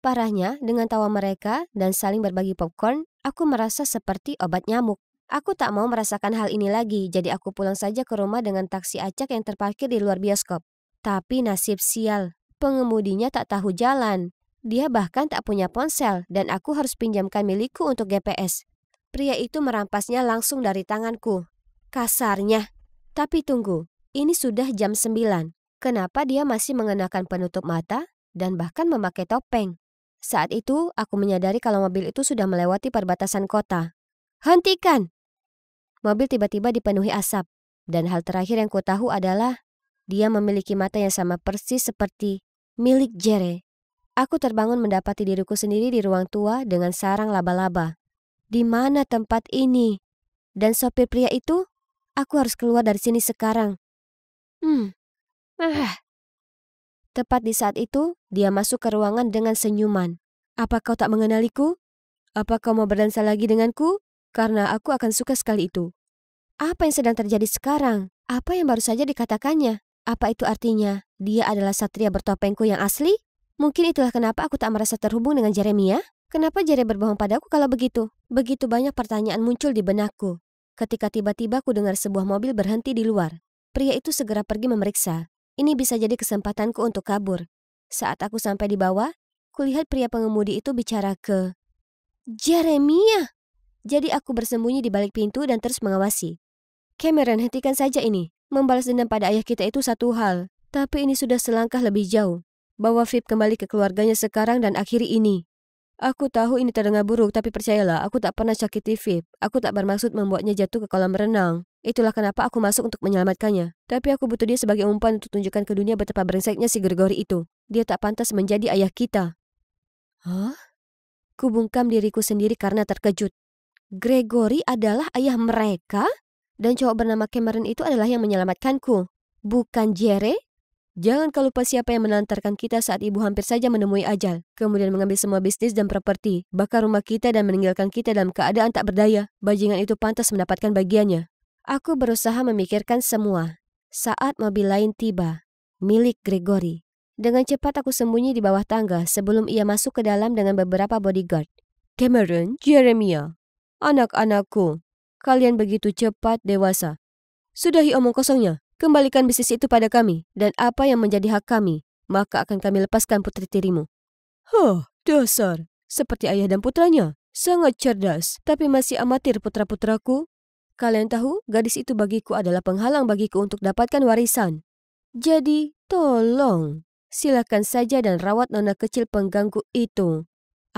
Parahnya, dengan tawa mereka dan saling berbagi popcorn, aku merasa seperti obat nyamuk. Aku tak mau merasakan hal ini lagi, jadi aku pulang saja ke rumah dengan taksi acak yang terparkir di luar bioskop. Tapi nasib sial, pengemudinya tak tahu jalan. Dia bahkan tak punya ponsel dan aku harus pinjamkan milikku untuk GPS. Pria itu merampasnya langsung dari tanganku. Kasarnya. Tapi tunggu, ini sudah jam 9. Kenapa dia masih mengenakan penutup mata dan bahkan memakai topeng? Saat itu, aku menyadari kalau mobil itu sudah melewati perbatasan kota. Hentikan! Mobil tiba-tiba dipenuhi asap. Dan hal terakhir yang ku tahu adalah dia memiliki mata yang sama persis seperti milik Jere. Aku terbangun mendapati diriku sendiri di ruang tua dengan sarang laba-laba. Di mana tempat ini? Dan sopir pria itu? Aku harus keluar dari sini sekarang. Tepat di saat itu, dia masuk ke ruangan dengan senyuman.
Apa kau tak mengenaliku? Apa kau mau berdansa lagi denganku? Karena aku akan suka sekali itu.
Apa yang sedang terjadi sekarang? Apa yang baru saja dikatakannya? Apa itu artinya? Dia adalah satria bertopengku yang asli? Mungkin itulah kenapa aku tak merasa terhubung dengan Jeremia? Kenapa Jere berbohong padaku kalau begitu? Begitu banyak pertanyaan muncul di benakku. Ketika tiba-tiba ku dengar sebuah mobil berhenti di luar. Pria itu segera pergi memeriksa. Ini bisa jadi kesempatanku untuk kabur. Saat aku sampai di bawah, kulihat pria pengemudi itu bicara ke Jeremia. Jadi aku bersembunyi di balik pintu dan terus mengawasi.
Cameron, hentikan saja ini. Membalas dendam pada ayah kita itu satu hal. Tapi ini sudah selangkah lebih jauh. Bawa Vip kembali ke keluarganya sekarang dan akhiri ini. Aku tahu ini terdengar buruk, tapi percayalah, aku tak pernah sakiti Vip. Aku tak bermaksud membuatnya jatuh ke kolam renang. Itulah kenapa aku masuk untuk menyelamatkannya. Tapi aku butuh dia sebagai umpan untuk tunjukkan ke dunia betapa brengseknya si Gregory itu. Dia tak pantas menjadi ayah kita.
Hah? Kubungkam diriku sendiri karena terkejut. Gregory adalah ayah mereka? Dan cowok bernama Cameron itu adalah yang menyelamatkanku. Bukan Jere?
Jangan kau lupa siapa yang menantarkan kita saat ibu hampir saja menemui ajal. Kemudian mengambil semua bisnis dan properti. Bakar rumah kita dan meninggalkan kita dalam keadaan tak berdaya. Bajingan itu pantas mendapatkan bagiannya.
Aku berusaha memikirkan semua. Saat mobil lain tiba. Milik Gregory. Dengan cepat aku sembunyi di bawah tangga sebelum ia masuk ke dalam dengan beberapa bodyguard.
Cameron, Jeremia, anak-anakku, kalian begitu cepat dewasa. Sudahi omong kosongnya. Kembalikan bisnis itu pada kami, dan apa yang menjadi hak kami, maka akan kami lepaskan putri tirimu. Dasar. Seperti ayah dan putranya. Sangat cerdas, tapi masih amatir putra-putraku. Kalian tahu, gadis itu bagiku adalah penghalang bagiku untuk dapatkan warisan. Jadi, tolong, silakan saja dan rawat nona kecil pengganggu itu.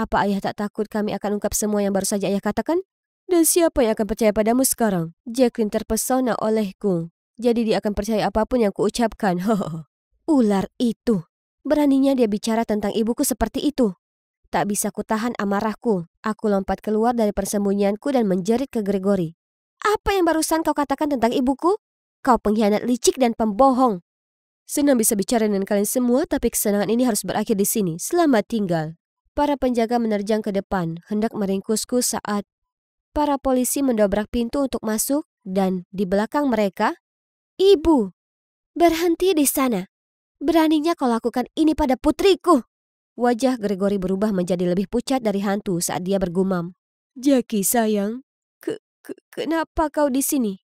Apa ayah tak takut kami akan ungkap semua yang baru saja ayah katakan? Dan siapa yang akan percaya padamu sekarang? Jacqueline terpesona olehku. Jadi dia akan percaya apapun yang kuucapkan. Ular itu. Beraninya dia bicara tentang ibuku seperti itu. Tak bisa kutahan amarahku. Aku lompat keluar dari persembunyianku dan menjerit ke Gregory. Apa yang barusan kau katakan tentang ibuku? Kau pengkhianat licik dan pembohong. Senang bisa bicara dengan kalian semua, tapi kesenangan ini harus berakhir di sini. Selamat tinggal. Para penjaga menerjang ke depan, hendak meringkusku saat para polisi mendobrak pintu untuk masuk dan di belakang mereka, Ibu, berhenti di sana. Beraninya kau lakukan ini pada putriku. Wajah Gregory berubah menjadi lebih pucat dari hantu saat dia bergumam. Jackie sayang, kenapa kau di sini?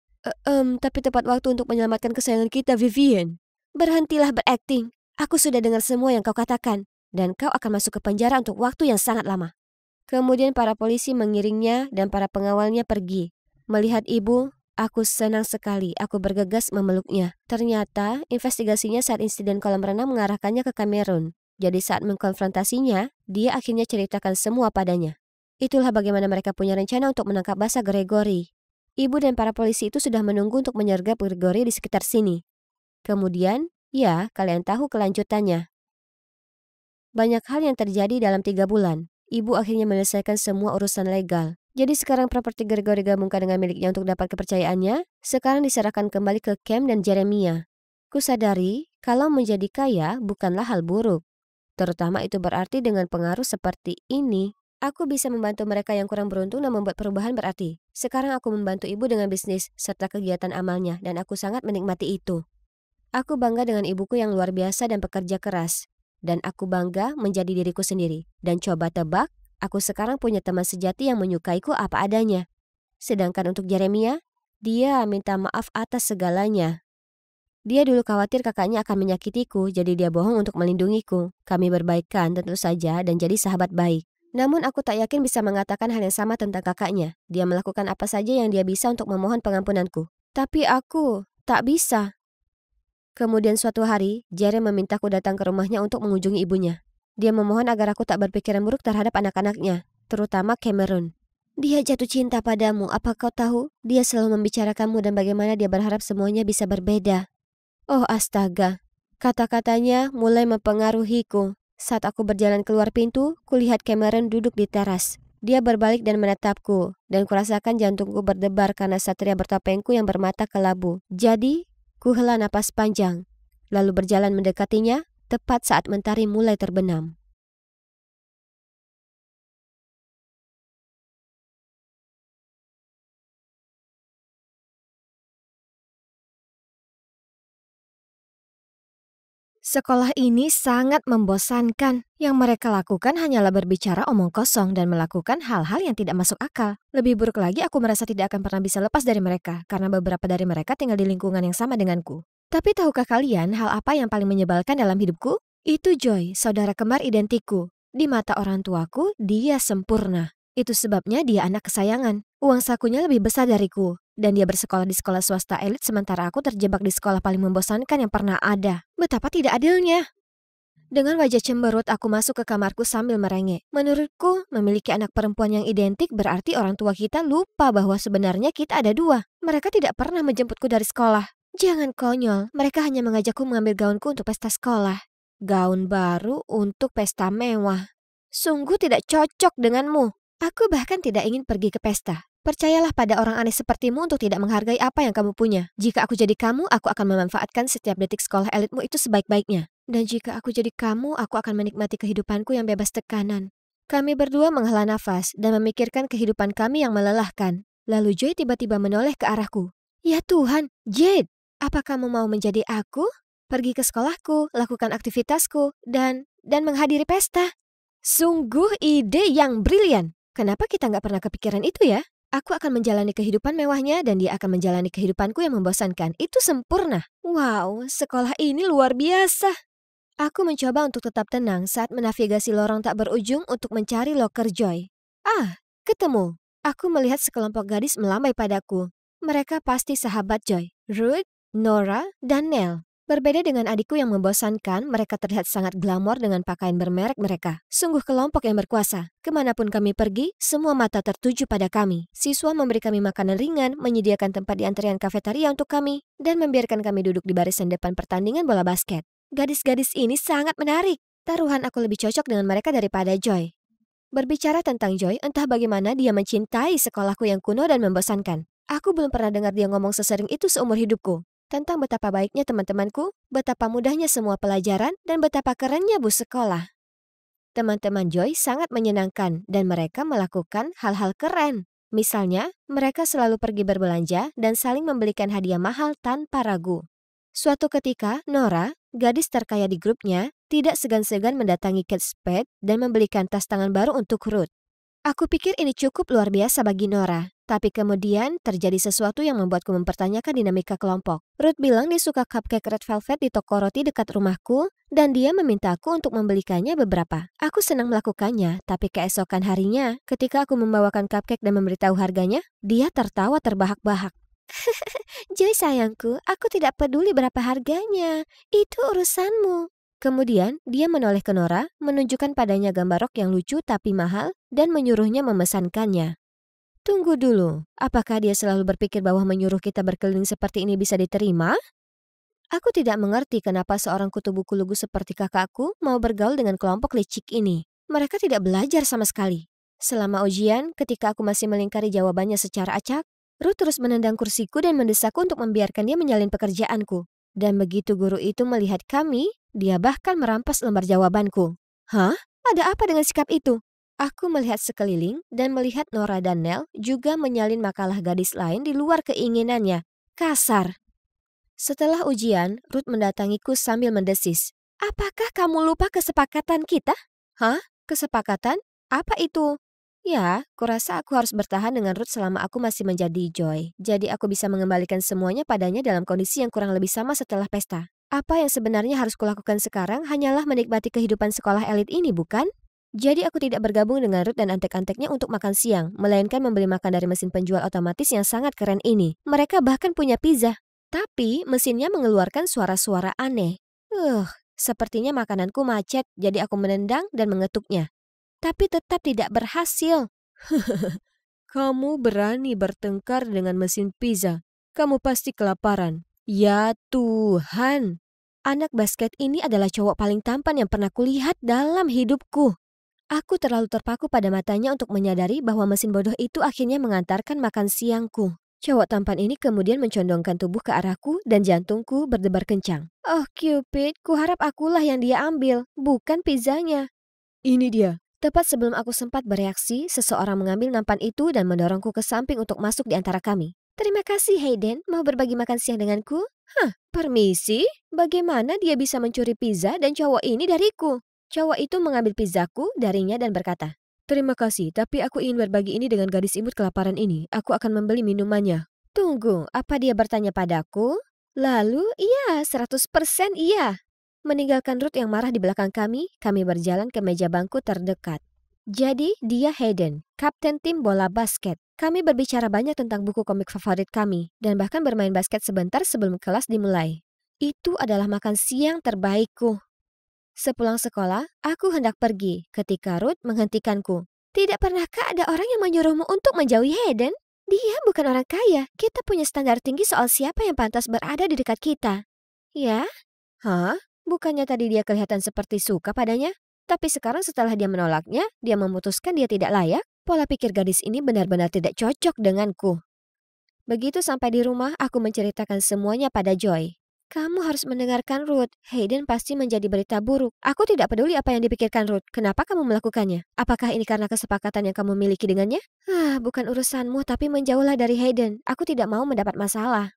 Tapi tepat waktu untuk menyelamatkan kesayangan kita, Vivian. Berhentilah berakting. Aku sudah dengar semua yang kau katakan. Dan kau akan masuk ke penjara untuk waktu yang sangat lama. Kemudian para polisi mengiringnya dan para pengawalnya pergi. Melihat ibu, aku senang sekali. Aku bergegas memeluknya. Ternyata investigasinya saat insiden kolam renang mengarahkannya ke Cameron. Jadi saat mengkonfrontasinya, dia akhirnya ceritakan semua padanya. Itulah bagaimana mereka punya rencana untuk menangkap basah Gregory. Ibu dan para polisi itu sudah menunggu untuk menyergap Gregory di sekitar sini. Kemudian, ya, kalian tahu kelanjutannya. Banyak hal yang terjadi dalam 3 bulan. Ibu akhirnya menyelesaikan semua urusan legal. Jadi sekarang properti Gregory gabungkan dengan miliknya untuk dapat kepercayaannya. Sekarang diserahkan kembali ke Cam dan Jeremiah. Kusadari kalau menjadi kaya bukanlah hal buruk. Terutama itu berarti dengan pengaruh seperti ini. Aku bisa membantu mereka yang kurang beruntung dan membuat perubahan berarti. Sekarang aku membantu ibu dengan bisnis serta kegiatan amalnya dan aku sangat menikmati itu. Aku bangga dengan ibuku yang luar biasa dan pekerja keras. Dan aku bangga menjadi diriku sendiri. Dan coba tebak, aku sekarang punya teman sejati yang menyukaiku apa adanya. Sedangkan untuk Jeremiah, dia minta maaf atas segalanya. Dia dulu khawatir kakaknya akan menyakitiku, jadi dia bohong untuk melindungiku. Kami berbaikan tentu saja dan jadi sahabat baik. Namun aku tak yakin bisa mengatakan hal yang sama tentang kakaknya. Dia melakukan apa saja yang dia bisa untuk memohon pengampunanku. Tapi aku tak bisa. Kemudian suatu hari, Jerry memintaku datang ke rumahnya untuk mengunjungi ibunya. Dia memohon agar aku tak berpikiran buruk terhadap anak-anaknya, terutama Cameron. Dia jatuh cinta padamu, apa kau tahu? Dia selalu membicarakanmu dan bagaimana dia berharap semuanya bisa berbeda. Oh astaga, kata-katanya mulai mempengaruhiku. Saat aku berjalan keluar pintu, kulihat Cameron duduk di teras. Dia berbalik dan menatapku, dan kurasakan jantungku berdebar karena satria bertopengku yang bermata kelabu. Jadi, ku hela napas panjang, lalu berjalan mendekatinya, tepat saat mentari mulai terbenam. Sekolah ini sangat membosankan. Yang mereka lakukan hanyalah berbicara omong kosong dan melakukan hal-hal yang tidak masuk akal. Lebih buruk lagi, aku merasa tidak akan pernah bisa lepas dari mereka, karena beberapa dari mereka tinggal di lingkungan yang sama denganku. Tapi tahukah kalian hal apa yang paling menyebalkan dalam hidupku? Itu Joy, saudara kembar identikku. Di mata orang tuaku, dia sempurna. Itu sebabnya dia anak kesayangan. Uang sakunya lebih besar dariku. Dan dia bersekolah di sekolah swasta elit sementara aku terjebak di sekolah paling membosankan yang pernah ada. Betapa tidak adilnya. Dengan wajah cemberut aku masuk ke kamarku sambil merengek. Menurutku, memiliki anak perempuan yang identik berarti orang tua kita lupa bahwa sebenarnya kita ada 2. Mereka tidak pernah menjemputku dari sekolah. Jangan konyol, mereka hanya mengajakku mengambil gaunku untuk pesta sekolah. Gaun baru untuk pesta mewah. Sungguh tidak cocok denganmu. Aku bahkan tidak ingin pergi ke pesta. Percayalah pada orang aneh sepertimu untuk tidak menghargai apa yang kamu punya. Jika aku jadi kamu, aku akan memanfaatkan setiap detik sekolah elitmu itu sebaik-baiknya. Dan jika aku jadi kamu, aku akan menikmati kehidupanku yang bebas tekanan. Kami berdua menghela nafas dan memikirkan kehidupan kami yang melelahkan. Lalu Joy tiba-tiba menoleh ke arahku. Ya Tuhan, Jade, apa kamu mau menjadi aku? Pergi ke sekolahku, lakukan aktivitasku, dan menghadiri pesta. Sungguh ide yang brilian. Kenapa kita nggak pernah kepikiran itu ya? Aku akan menjalani kehidupan mewahnya dan dia akan menjalani kehidupanku yang membosankan. Itu sempurna. Wow, sekolah ini luar biasa. Aku mencoba untuk tetap tenang saat menavigasi lorong tak berujung untuk mencari loker Joy. Ah, ketemu. Aku melihat sekelompok gadis melambai padaku.
Mereka pasti sahabat Joy, Ruth, Nora, dan Nell. Berbeda dengan adikku yang membosankan, mereka terlihat sangat glamor dengan pakaian bermerek mereka. Sungguh kelompok yang berkuasa. Kemanapun kami pergi, semua mata tertuju pada kami. Siswa memberi kami makanan ringan, menyediakan tempat di antrian kafetaria untuk kami, dan membiarkan kami duduk di barisan depan pertandingan bola basket. Gadis-gadis ini sangat menarik. Taruhan aku lebih cocok dengan mereka daripada Joy. Berbicara tentang Joy, entah bagaimana dia mencintai sekolahku yang kuno dan membosankan. Aku belum pernah dengar dia ngomong sesering itu seumur hidupku. Tentang betapa baiknya teman-temanku, betapa mudahnya semua pelajaran, dan betapa kerennya bus sekolah. Teman-teman Joy sangat menyenangkan dan mereka melakukan hal-hal keren. Misalnya, mereka selalu pergi berbelanja dan saling membelikan hadiah mahal tanpa ragu. Suatu ketika, Nora, gadis terkaya di grupnya, tidak segan-segan mendatangi Kate Spade dan membelikan tas tangan baru untuk Ruth. Aku pikir ini cukup luar biasa bagi Nora. Tapi kemudian terjadi sesuatu yang membuatku mempertanyakan dinamika kelompok. Ruth bilang dia suka cupcake red velvet di toko roti dekat rumahku dan dia memintaku untuk membelikannya beberapa. Aku senang melakukannya, tapi keesokan harinya ketika aku membawakan cupcake dan memberitahu harganya, dia tertawa terbahak-bahak. Joy sayangku, aku tidak peduli berapa harganya. Itu urusanmu. Kemudian dia menoleh ke Nora, menunjukkan padanya gambar rok yang lucu tapi mahal dan menyuruhnya memesankannya. Tunggu dulu, apakah dia selalu berpikir bahwa menyuruh kita berkeliling seperti ini bisa diterima? Aku tidak mengerti kenapa seorang kutu buku lugu seperti kakakku mau bergaul dengan kelompok licik ini. Mereka tidak belajar sama sekali. Selama ujian, ketika aku masih melingkari jawabannya secara acak, Ruth terus menendang kursiku dan mendesakku untuk membiarkan dia menyalin pekerjaanku. Dan begitu guru itu melihat kami, dia bahkan merampas lembar jawabanku. Hah? Ada apa dengan sikap itu? Aku melihat sekeliling dan melihat Nora dan Nell juga menyalin makalah gadis lain di luar keinginannya. Kasar. Setelah ujian, Ruth mendatangiku sambil mendesis. Apakah kamu lupa kesepakatan kita? Hah? Kesepakatan? Apa itu? Ya, kurasa aku harus bertahan dengan Ruth selama aku masih menjadi Joy. Jadi aku bisa mengembalikan semuanya padanya dalam kondisi yang kurang lebih sama setelah pesta. Apa yang sebenarnya harus kulakukan sekarang hanyalah menikmati kehidupan sekolah elit ini, bukan? Jadi aku tidak bergabung dengan Ruth dan antek-anteknya untuk makan siang, melainkan membeli makan dari mesin penjual otomatis yang sangat keren ini. Mereka bahkan punya pizza. Tapi mesinnya mengeluarkan suara-suara aneh. Sepertinya makananku macet, jadi aku menendang dan mengetuknya. Tapi tetap tidak berhasil. Kamu berani bertengkar dengan mesin pizza. Kamu pasti kelaparan. Ya Tuhan. Anak basket ini adalah cowok paling tampan yang pernah kulihat dalam hidupku. Aku terlalu terpaku pada matanya untuk menyadari bahwa mesin bodoh itu akhirnya mengantarkan makan siangku. Cowok tampan ini kemudian mencondongkan tubuh ke arahku dan jantungku berdebar kencang. Oh Cupid, kuharap akulah yang dia ambil, bukan pizzanya. Ini dia. Tepat sebelum aku sempat bereaksi, seseorang mengambil nampan itu dan mendorongku ke samping untuk masuk di antara kami. Terima kasih Hayden, mau berbagi makan siang denganku? Permisi? Bagaimana dia bisa mencuri pizza dan cowok ini dariku? Cowok itu mengambil pizzaku darinya dan berkata, terima kasih, tapi aku ingin berbagi ini dengan gadis imut kelaparan ini. Aku akan membeli minumannya. Tunggu, apa dia bertanya padaku? Lalu, iya, 100% iya. Meninggalkan Ruth yang marah di belakang kami berjalan ke meja bangku terdekat. Jadi, dia Hayden, kapten tim bola basket. Kami berbicara banyak tentang buku komik favorit kami, dan bahkan bermain basket sebentar sebelum kelas dimulai. Itu adalah makan siang terbaikku. Sepulang sekolah, aku hendak pergi ketika Ruth menghentikanku. Tidak pernahkah ada orang yang menyuruhmu untuk menjauhi Hayden? Dia bukan orang kaya. Kita punya standar tinggi soal siapa yang pantas berada di dekat kita. Ya? Hah? Bukannya tadi dia kelihatan seperti suka padanya? Tapi sekarang setelah dia menolaknya, dia memutuskan dia tidak layak. Pola pikir gadis ini benar-benar tidak cocok denganku. Begitu sampai di rumah, aku menceritakan semuanya pada Joy. Kamu harus mendengarkan Ruth. Hayden pasti menjadi berita buruk. Aku tidak peduli apa yang dipikirkan Ruth. Kenapa kamu melakukannya? Apakah ini karena kesepakatan yang kamu miliki dengannya? Bukan urusanmu, tapi menjauhlah dari Hayden. Aku tidak mau mendapat masalah.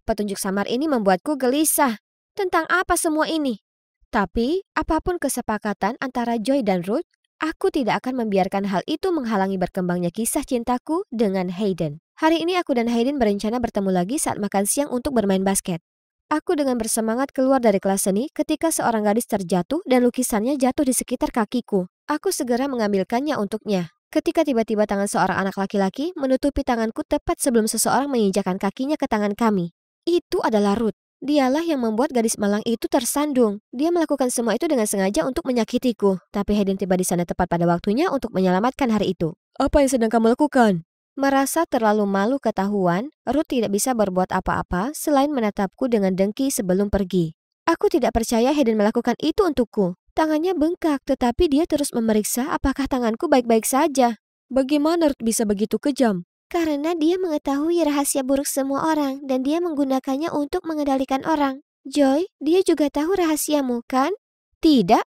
Petunjuk samar ini membuatku gelisah. Tentang apa semua ini? Tapi, apapun kesepakatan antara Joy dan Ruth, aku tidak akan membiarkan hal itu menghalangi berkembangnya kisah cintaku dengan Hayden. Hari ini aku dan Hayden berencana bertemu lagi saat makan siang untuk bermain basket. Aku dengan bersemangat keluar dari kelas seni ketika seorang gadis terjatuh dan lukisannya jatuh di sekitar kakiku. Aku segera mengambilkannya untuknya. Ketika tiba-tiba tangan seorang anak laki-laki menutupi tanganku tepat sebelum seseorang menginjakan kakinya ke tangan kami. Itu adalah Ruth. Dialah yang membuat gadis malang itu tersandung. Dia melakukan semua itu dengan sengaja untuk menyakitiku. Tapi Hayden tiba di sana tepat pada waktunya untuk menyelamatkan hari itu. Apa yang sedang kamu lakukan? Merasa terlalu malu ketahuan, Ruth tidak bisa berbuat apa-apa selain menatapku dengan dengki sebelum pergi. Aku tidak percaya Hayden melakukan itu untukku. Tangannya bengkak, tetapi dia terus memeriksa apakah tanganku baik-baik saja. Bagaimana Ruth bisa begitu kejam? Karena dia mengetahui rahasia buruk semua orang dan dia menggunakannya untuk mengendalikan orang. Joy, dia juga tahu rahasiamu, kan? Tidak?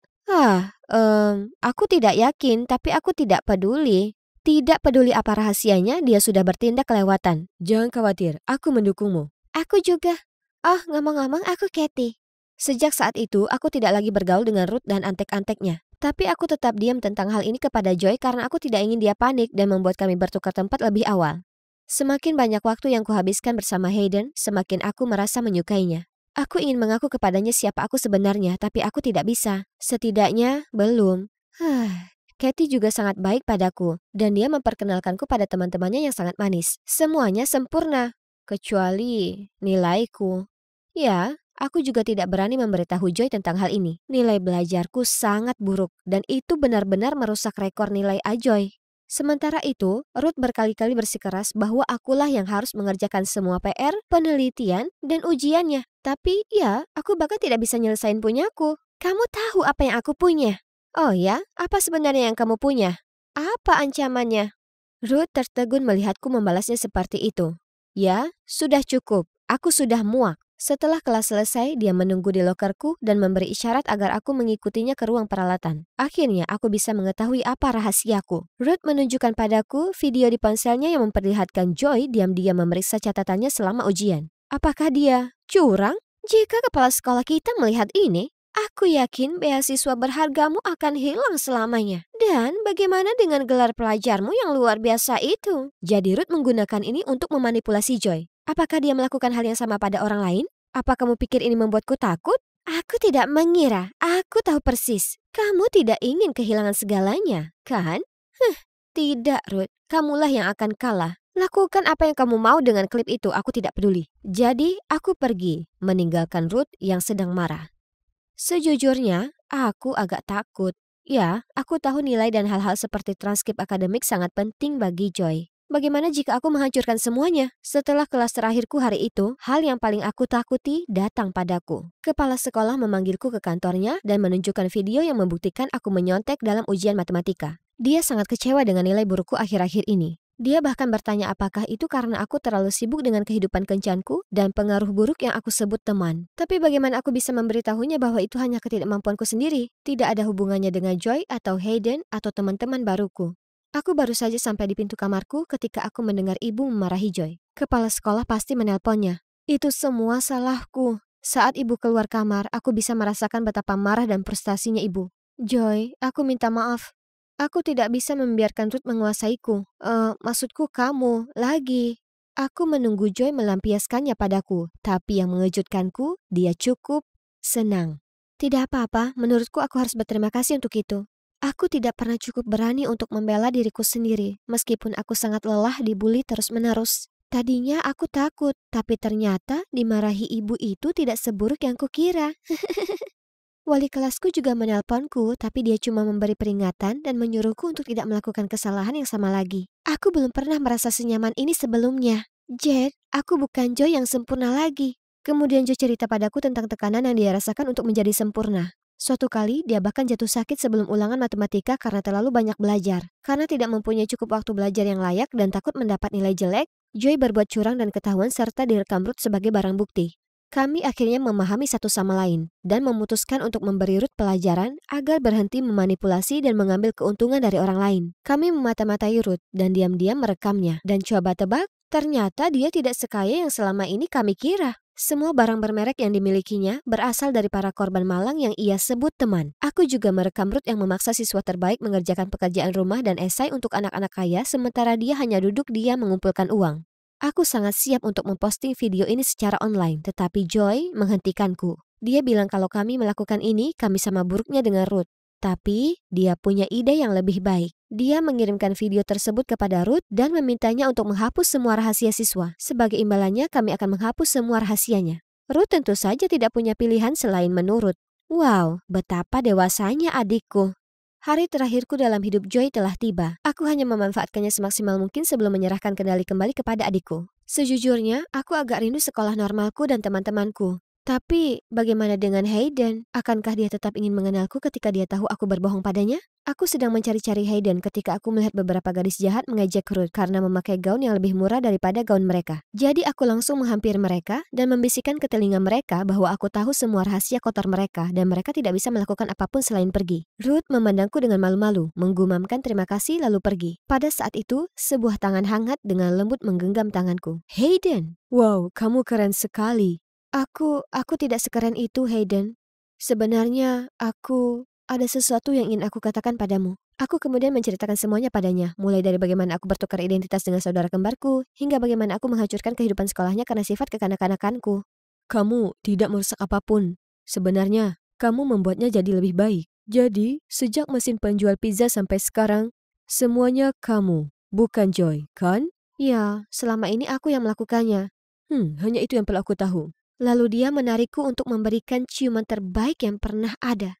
Aku tidak yakin, tapi aku tidak peduli. Tidak peduli apa rahasianya, dia sudah bertindak kelewatan. Jangan khawatir, aku mendukungmu. Aku juga. Oh, ngomong-ngomong, aku Kathy. Sejak saat itu, aku tidak lagi bergaul dengan Ruth dan antek-anteknya. Tapi aku tetap diam tentang hal ini kepada Joy karena aku tidak ingin dia panik dan membuat kami bertukar tempat lebih awal. Semakin banyak waktu yang kuhabiskan bersama Hayden, semakin aku merasa menyukainya. Aku ingin mengaku kepadanya siapa aku sebenarnya, tapi aku tidak bisa. Setidaknya, belum. Kathy juga sangat baik padaku, dan dia memperkenalkanku pada teman-temannya yang sangat manis. Semuanya sempurna, kecuali nilaiku. Ya, aku juga tidak berani memberitahu Joy tentang hal ini. Nilai belajarku sangat buruk, dan itu benar-benar merusak rekor nilai Ajoy. Sementara itu, Ruth berkali-kali bersikeras bahwa akulah yang harus mengerjakan semua PR, penelitian, dan ujiannya. Tapi ya, aku bahkan tidak bisa nyelesain punyaku. Kamu tahu apa yang aku punya? Oh ya, apa sebenarnya yang kamu punya? Apa ancamannya? Ruth tertegun melihatku membalasnya seperti itu. Ya, sudah cukup. Aku sudah muak. Setelah kelas selesai, dia menunggu di lokerku dan memberi isyarat agar aku mengikutinya ke ruang peralatan. Akhirnya, aku bisa mengetahui apa rahasiaku. Ruth menunjukkan padaku video di ponselnya yang memperlihatkan Joy diam-diam memeriksa catatannya selama ujian. Apakah dia curang? Jika kepala sekolah kita melihat ini, aku yakin beasiswa berhargamu akan hilang selamanya. Dan bagaimana dengan gelar pelajarmu yang luar biasa itu? Jadi Ruth menggunakan ini untuk memanipulasi Joy. Apakah dia melakukan hal yang sama pada orang lain? Apa kamu pikir ini membuatku takut? Aku tidak mengira. Aku tahu persis. Kamu tidak ingin kehilangan segalanya, kan? Tidak, Ruth. Kamulah yang akan kalah. Lakukan apa yang kamu mau dengan klip itu, aku tidak peduli. Jadi, aku pergi, meninggalkan Ruth yang sedang marah. Sejujurnya, aku agak takut. Ya, aku tahu nilai dan hal-hal seperti transkrip akademik sangat penting bagi Joy. Bagaimana jika aku menghancurkan semuanya? Setelah kelas terakhirku hari itu, hal yang paling aku takuti datang padaku. Kepala sekolah memanggilku ke kantornya dan menunjukkan video yang membuktikan aku menyontek dalam ujian matematika. Dia sangat kecewa dengan nilai burukku akhir-akhir ini. Dia bahkan bertanya apakah itu karena aku terlalu sibuk dengan kehidupan kencanku dan pengaruh buruk yang aku sebut teman. Tapi bagaimana aku bisa memberitahunya bahwa itu hanya ketidakmampuanku sendiri? Tidak ada hubungannya dengan Joy atau Hayden atau teman-teman baruku. Aku baru saja sampai di pintu kamarku ketika aku mendengar ibu memarahi Joy. Kepala sekolah pasti menelponnya. Itu semua salahku. Saat ibu keluar kamar, aku bisa merasakan betapa marah dan frustasinya ibu. Joy, aku minta maaf. Aku tidak bisa membiarkan Ruth menguasaiku. Maksudku kamu, lagi. Aku menunggu Joy melampiaskannya padaku, tapi yang mengejutkanku, dia cukup senang. Tidak apa-apa, menurutku aku harus berterima kasih untuk itu. Aku tidak pernah cukup berani untuk membela diriku sendiri, meskipun aku sangat lelah dibully terus-menerus. Tadinya aku takut, tapi ternyata dimarahi ibu itu tidak seburuk yang kukira. Wali kelasku juga menelponku, tapi dia cuma memberi peringatan dan menyuruhku untuk tidak melakukan kesalahan yang sama lagi. Aku belum pernah merasa senyaman ini sebelumnya. Jed, aku bukan Joy yang sempurna lagi. Kemudian Joy cerita padaku tentang tekanan yang dia rasakan untuk menjadi sempurna. Suatu kali, dia bahkan jatuh sakit sebelum ulangan matematika karena terlalu banyak belajar. Karena tidak mempunyai cukup waktu belajar yang layak dan takut mendapat nilai jelek, Joy berbuat curang dan ketahuan serta direkam Ruth sebagai barang bukti. Kami akhirnya memahami satu sama lain dan memutuskan untuk memberi Ruth pelajaran agar berhenti memanipulasi dan mengambil keuntungan dari orang lain. Kami memata-matai Ruth dan diam-diam merekamnya. Dan coba tebak, ternyata dia tidak sekaya yang selama ini kami kira. Semua barang bermerek yang dimilikinya berasal dari para korban malang yang ia sebut teman. Aku juga merekam Ruth yang memaksa siswa terbaik mengerjakan pekerjaan rumah dan esai untuk anak-anak kaya sementara dia hanya duduk diam mengumpulkan uang. Aku sangat siap untuk memposting video ini secara online, tetapi Joy menghentikanku. Dia bilang kalau kami melakukan ini, kami sama buruknya dengan Ruth. Tapi, dia punya ide yang lebih baik. Dia mengirimkan video tersebut kepada Ruth dan memintanya untuk menghapus semua rahasia siswa. Sebagai imbalannya, kami akan menghapus semua rahasianya. Ruth tentu saja tidak punya pilihan selain menurut. Wow, betapa dewasanya adikku. Hari terakhirku dalam hidup Joy telah tiba. Aku hanya memanfaatkannya semaksimal mungkin sebelum menyerahkan kendali kembali kepada adikku. Sejujurnya, aku agak rindu sekolah normalku dan teman-temanku. Tapi, bagaimana dengan Hayden? Akankah dia tetap ingin mengenalku ketika dia tahu aku berbohong padanya? Aku sedang mencari-cari Hayden ketika aku melihat beberapa gadis jahat mengejek Ruth karena memakai gaun yang lebih murah daripada gaun mereka. Jadi aku langsung menghampiri mereka dan membisikkan ke telinga mereka bahwa aku tahu semua rahasia kotor mereka dan mereka tidak bisa melakukan apapun selain pergi. Ruth memandangku dengan malu-malu, menggumamkan terima kasih lalu pergi. Pada saat itu, sebuah tangan hangat dengan lembut menggenggam tanganku. Hayden! Wow, kamu keren sekali. Aku tidak sekeren itu, Hayden. Sebenarnya, ada sesuatu yang ingin aku katakan padamu. Aku kemudian menceritakan semuanya padanya, mulai dari bagaimana aku bertukar identitas dengan saudara kembarku, hingga bagaimana aku menghancurkan kehidupan sekolahnya karena sifat kekanak-kanakanku. Kamu tidak merusak apapun. Sebenarnya, kamu membuatnya jadi lebih baik. Jadi, sejak mesin penjual pizza sampai sekarang, semuanya kamu, bukan Joy, kan? Ya, selama ini aku yang melakukannya. Hanya itu yang perlu aku tahu. Lalu dia menarikku untuk memberikan ciuman terbaik yang pernah ada.